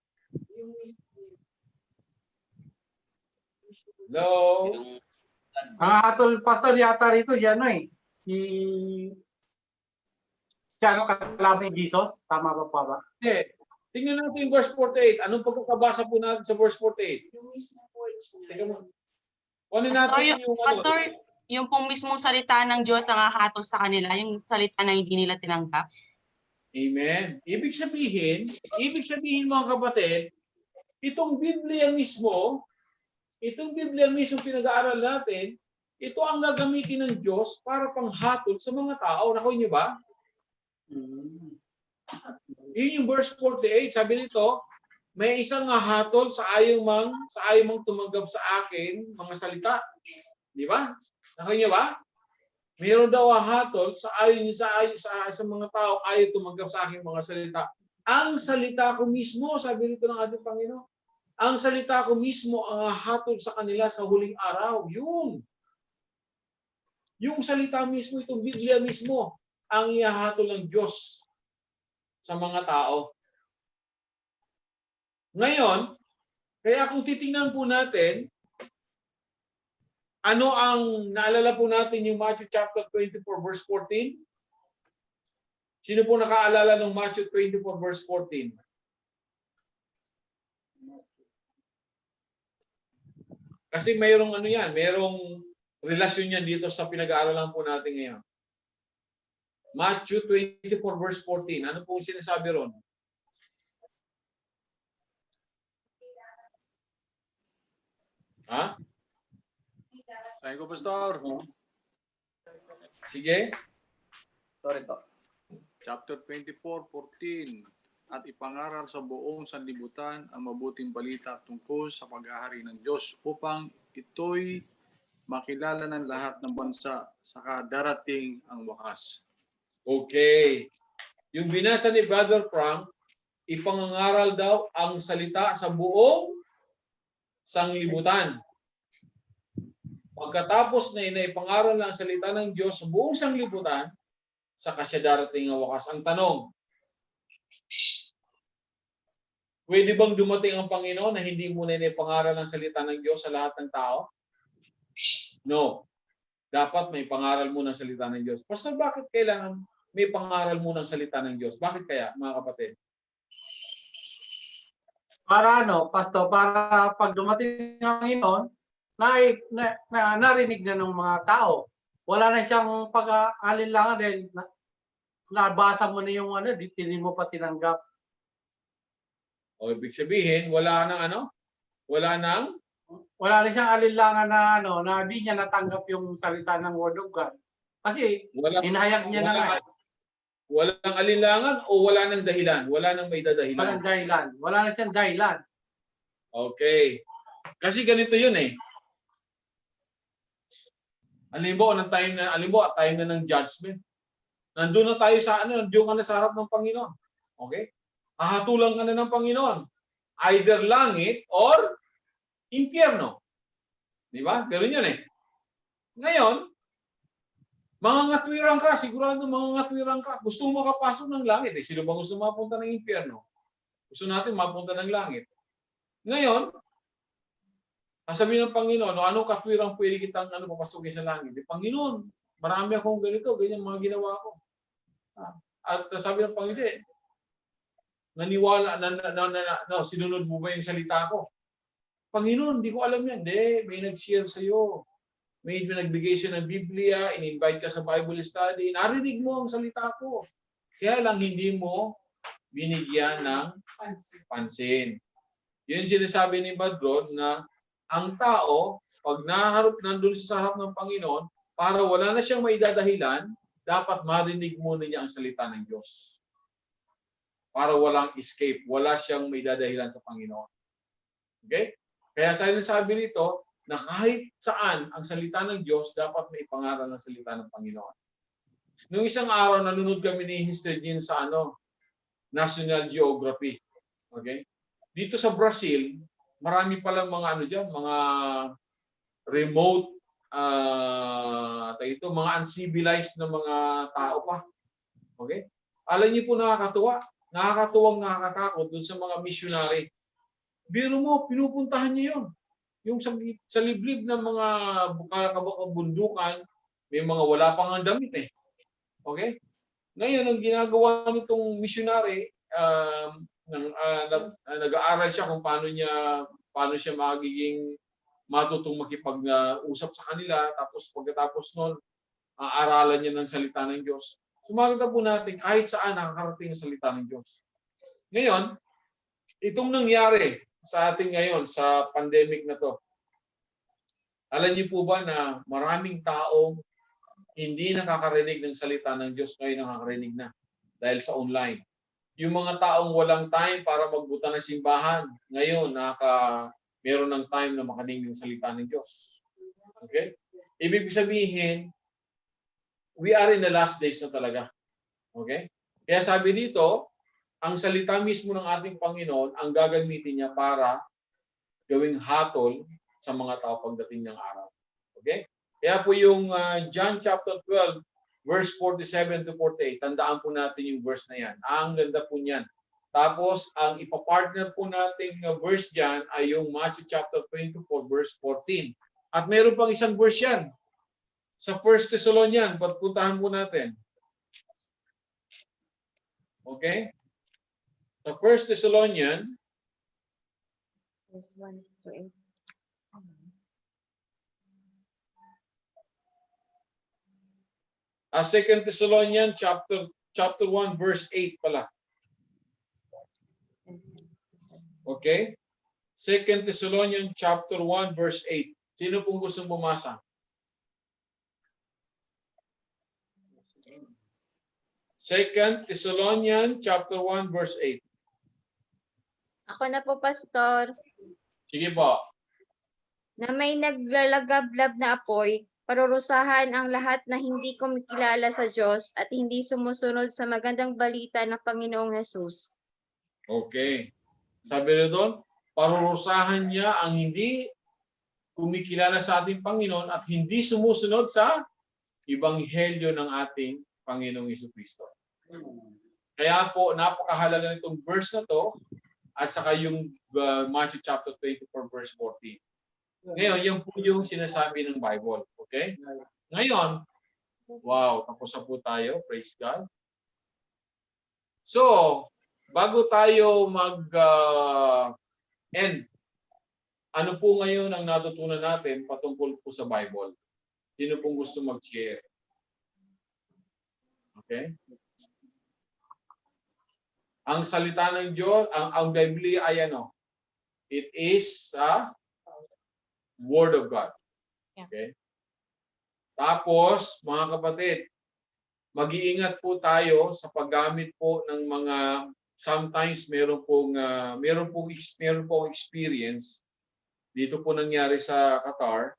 Hello? Ang hatol pastor yata rito si ano eh. Si ano kalaban ni Jesus? Tama ba ba? Hindi. Tingnan natin yung verse 48. Anong pagkakabasa po natin sa verse 48? Teka mo. Kunin natin yung Pastor, yung pong mismong salita ng Diyos ang hahatol sa kanila, yung salita na hindi nila tinanggap. Amen. Ibig sabihin mga kapatid, itong Biblia mismo pinag-aaral natin, ito ang gagamitin ng Diyos para panghatol sa mga tao. Nakuha niyo ba? Yun yung verse 48. Sabi nito, may isang hatol sa ayaw mang tumanggap sa akin mga salita. Di ba? Nakuha niyo ba? Mayroon daw hatol sa mga tao ayaw tumanggap sa aking mga salita. Ang salita ko mismo, sabi nito ng ating Panginoon, ang salita ko mismo ang hatol sa kanila sa huling araw. Yun. Yung salita mismo, itong Biblia mismo, ang ihahatol ng Diyos sa mga tao. Ngayon, kaya kung titingnan po natin, ano ang naalala po natin yung Matthew chapter 24 verse 14? Sino po nakaalala ng Matthew 24 verse 14? Kasi mayroong mayroong relasyon yan dito sa pinag-aaralan po natin ngayon. Matthew 24 verse 14. Ano po sinasabi ron? Ha? Sabi ko, Pastor. Sige. Sorry to. Chapter 24:14. At ipangaral sa buong sanlibutan ang mabuting balita tungkol sa pag-ahari ng Diyos upang ito'y makilala ng lahat ng bansa saka darating ang wakas. Okay. Yung binasa ni Brother Frank, ipangangaral daw ang salita sa buong sanglibutan. Pagkatapos na inaipangaral ng salita ng Diyos sa buong sanglibutan, saka siya darating ang wakas. Ang tanong, pwede bang dumating ang Panginoon na hindi muna inaipangaral ng salita ng Diyos sa lahat ng tao? No. Dapat may pangaral muna ng salita ng Diyos. Pastor, bakit kailangan may pangaral muna ng salita ng Diyos? Bakit kaya, mga kapatid? Para Pastor, para pag dumating ang Panginoon, narinig na ng mga tao. Wala na siyang pag-aalinlangan dahil nabasa mo na yung hindi mo pa tinanggap. O ibig sabihin, wala na siyang alinlangan na hindi niya natanggap yung salita ng Word of God. Kasi hinahayag niya na nga. Walang alinlangan o wala nang dahilan? Wala nang may dadahilan? Walang dahilan. Wala na siyang dahilan. Okay. Kasi ganito yun eh. Alimbawa, time na ng judgment. Nandun na tayo nandun ka na sa harap ng Panginoon. Okay? Hahatulan ka na ng Panginoon. Either langit or impyerno. Di ba? Ganun yun eh. Ngayon, mangangatwiran ka, sigurado mangangatwiran ka. Gusto mo makapasok ng langit. Eh, sino ba gusto mapunta ng impyerno? Gusto natin mapunta ng langit. Ngayon, sasabihin ng Panginoon, anong katwirang pwede kitang papasukin sa langit? Eh, Panginoon, marami akong ganito, ganyan mga ginawa ko. At sabi ng Panginoon, naniwala, sinunod mo ba yung salita ko? Panginoon, hindi ko alam yan. Hindi, may nag-share sa'yo. May nagbigay siya ng Biblia, in-invite ka sa Bible study, narinig mo ang salita ko. Kaya lang hindi mo binigyan ng pansin. Yun sinasabi ni Badrod na ang tao, pag nandun sa harap ng Panginoon, para wala na siyang maidadahilan, dapat marinig muna niya ang salita ng Diyos. Para walang escape, wala siyang maidadahilan sa Panginoon. Okay? Kaya sabi nito, na kahit saan ang salita ng Diyos, dapat may pangaral ng salita ng Panginoon. Noong isang araw, nanonood kami ni History din sa National Geography. Okay? Dito sa Brazil, marami palang mga mga remote, mga uncivilized na mga tao pa. Okay? Alam niyo po nakakatuwang nakakatakot dun sa mga missionary. Biro mo, pinupuntahan niyo yun. Yung sa liblib ng mga kabundukan, may mga wala pang ang damit eh. Okay? Ngayon, ang ginagawa nitong missionary, nag-aaral siya kung paano siya magiging matutong makipag-usap sa kanila. Tapos pagkatapos nun, aaralan niya ng salita ng Diyos. Sumakita po natin kahit saan nakakarating ang salita ng Diyos. Ngayon, itong nangyari sa atin ngayon sa pandemic na to. Alam niyo po ba na maraming taong hindi nakakarinig ng salita ng Diyos ngayon nakakarinig na dahil sa online. Yung mga taong walang time para magbuta ng simbahan, ngayon meron ng time na makarinig ng salita ng Diyos. Okay? Ibig sabihin, we are in the last days na talaga. Okay? Kaya sabi dito, ang salita mismo ng ating Panginoon ang gagamitin niya para gawing hatol sa mga tao pagdating ng araw. Okay? Kaya po yung John chapter 12, verse 47 to 48, tandaan po natin yung verse na yan. Ang ganda po niyan. Tapos, ang ipapartner po nating verse dyan ay yung Matthew chapter 24, verse 14. At meron pang isang verse yan. Sa 1 Thessalonians, puntahan po natin. Okay? Sa 1 Thessalonians, Verse 1 to 8. 2 Thessalonians chapter 1 verse 8 pala. Okay? 2 Thessalonians chapter 1 verse 8. Sino pong gustong bumasa? 2 Thessalonians chapter 1 verse 8. Ako na po, Pastor, Sige po. na may naglalagablab na apoy, parurusahan ang lahat na hindi kumikilala sa Diyos at hindi sumusunod sa magandang balita ng Panginoong Hesus. Okay. Sabi na doon, parurusahan niya ang hindi kumikilala sa ating Panginoon at hindi sumusunod sa ebanghelyo ng ating Panginoong Jesucristo. Kaya po, napakahalaga nitong verse na to at saka yung Matthew chapter 24 verse 14. Ngayon, yung po yung sinasabi ng Bible. Okay? Ngayon, wow, tapos na po tayo. Praise God. So, bago tayo mag-end, ano po ngayon ang natutunan natin patungkol po sa Bible? Sino pong gusto mag-share? Okay? Ang salita ng Diyos, ang Biblia ay ano? It is a Word of God. Okay? Tapos, mga kapatid, mag-iingat po tayo sa paggamit po ng mga, sometimes meron pong experience. Dito po nangyari sa Qatar,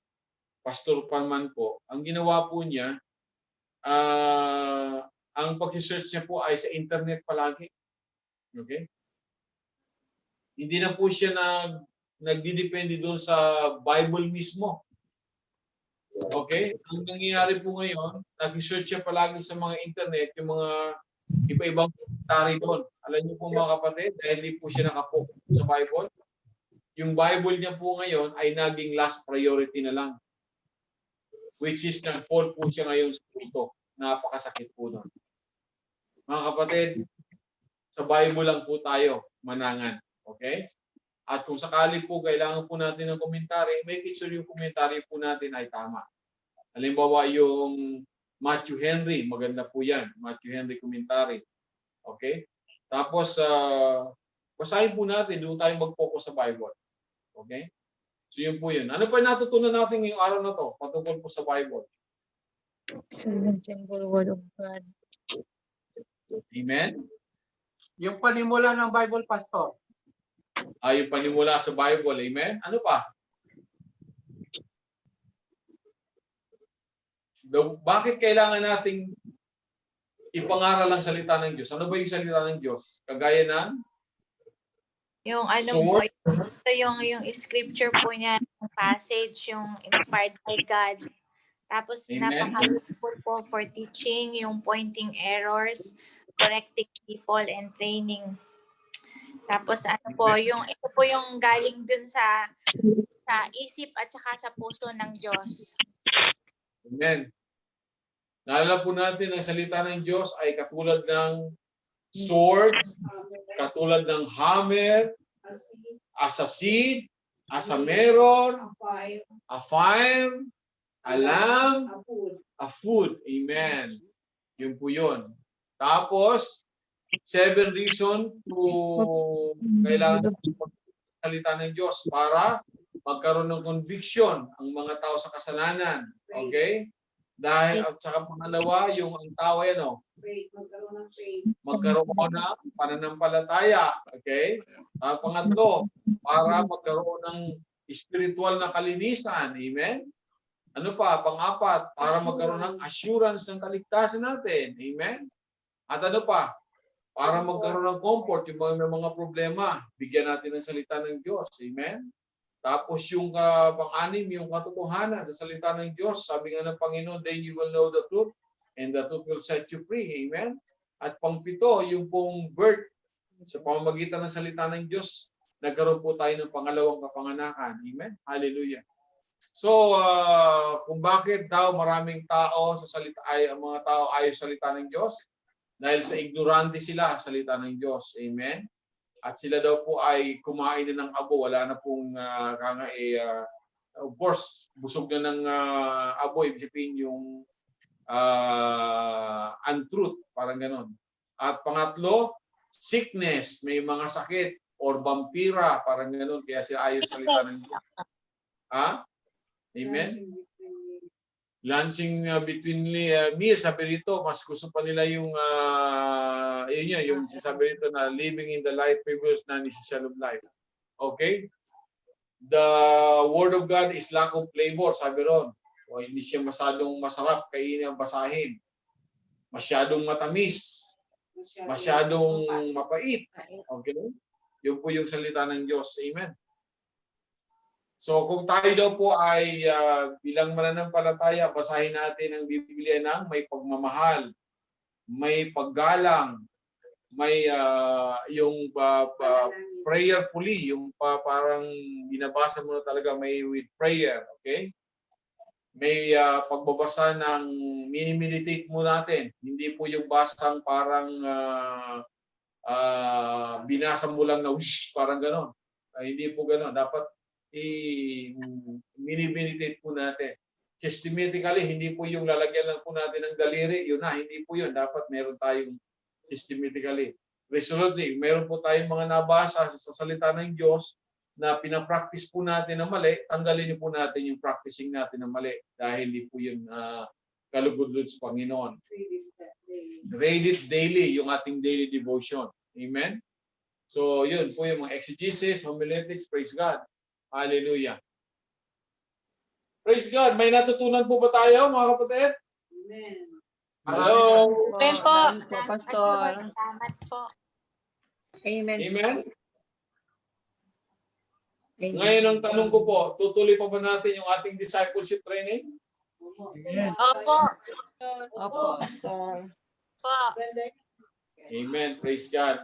Pastor Palman po, ang ginawa po niya, ang pag-search niya po ay sa internet palagi. Okay? Hindi na po siya nagdidepende doon sa Bible mismo. Okay? Ang nangyayari po ngayon, nag-search siya palagi sa mga internet, yung mga iba-ibang komentary doon. Alam niyo po mga kapatid, dahil hindi po siya nakapokus sa Bible, yung Bible niya po ngayon ay naging last priority na lang. Which is nag-fall po siya ngayon sa punto. Napakasakit po nun. Mga kapatid, sa Bible lang po tayo manangan. Okay? At kung sakali po kailangan po natin ng komentary, make sure yung komentary po natin ay tama. Halimbawa yung Matthew Henry, maganda po yan. Matthew Henry commentary. Okay? Tapos, basahin po natin, doon tayo mag-focus sa Bible. Okay? So yun po yun. Ano pa yung natutunan natin ngayong araw na to patungkol po sa Bible? Word of God. Amen? Yung panimula ng Bible, Pastor. Yung panimula sa Bible. Amen? Ano pa? Bakit kailangan nating ipangaral ang salita ng Diyos? Ano ba yung salita ng Diyos? Kagaya ng Yung ano po, sword? ito yung scripture po niya, yung passage, yung inspired by God. Tapos Amen. napaka-useful po for teaching, yung pointing errors, correcting people, and training. Tapos ano po, ito po yung galing dun sa isip at saka sa puso ng Diyos. Amen. Naalala po natin ang salita ng Diyos ay katulad ng sword, katulad ng hammer, as a seed, as a mirror, a fire, a lamp, a food. Amen. Yun po yun. Tapos, 7 reasons to kailangan salita ng Diyos para magkaroon ng conviction ang mga tao sa kasalanan. Okay? Dahil at saka pangalawa, yung ang tao ay magkaroon ng pananampalataya. Okay? Pangatlo, para magkaroon ng spiritual na kalinisan. Amen? Ano pa? Pang-apat, para magkaroon ng assurance ng kaligtasan natin. Amen? At ano pa? Para magkaroon ng comfort, yung mga problema, bigyan natin ng salita ng Diyos. Amen? Tapos yung pang-anim, yung katotohanan sa salita ng Diyos. Sabi nga ng Panginoon, then you will know the truth and the truth will set you free. Amen? At pang-pito, yung pong birth sa pamamagitan ng salita ng Diyos, nagkaroon po tayo ng pangalawang kapanganakan. Amen? Hallelujah. So, kung bakit daw maraming tao sa salita ang mga tao ayaw sa salita ng Diyos? Dahil sa ignorante sila sa salita ng Diyos. Amen? At sila daw po ay kumain na ng abo. Wala na pong of course, busog na ng abo. Ibig sabihin yung untruth. Parang ganon. At pangatlo, sickness. May mga sakit or vampira. Parang ganon. Kaya sila ayaw sa salita ng Diyos. Amen? Launching between meals, sabi rito, mas gusto pa nila yung yung sabi rito na living in the light privilege na necessary of life. Okay? The Word of God is lack of flavor, sabi ron. O, hindi siya masyadong masarap kainin ang basahin. Masyadong matamis. Masyadong mapait. Okay? Yun po yung salita ng Diyos. Amen? So kung tayo daw po ay bilang mananampalataya, basahin natin ang Biblia ng may pagmamahal, may paggalang, may yung prayerfully, yung parang binabasa mo na talaga may with prayer, okay? May pagbabasa ng mini-meditate mo natin. Hindi po yung basang parang binasa mo lang na whoosh, parang gano'n. Hindi po gano'n. Dapat i-mini-meditate po natin. Systematically, hindi po yung lalagyan lang po natin ng daliri, yun na, hindi po yun. Dapat meron tayong systematically. Resolutely, meron po tayong mga nabasa sa salita ng Diyos na pinapractice po natin na mali, tanggalin po natin yung practicing natin na mali dahil hindi po yun kalugod-lugod sa Panginoon. Read it daily, yung ating daily devotion. Amen? So, yun po yung mga exegesis, homiletics, praise God. Hallelujah. Praise God. May natutunan po ba tayo, mga kapatid? Amen. Hello. Amen po. Pastor. Salamat po. Amen. Amen. Amen. Ngayon ang tanong ko po, tutuloy pa ba natin yung ating discipleship training? Amen. Opo. Opo, Pastor. Po. Amen. Praise God.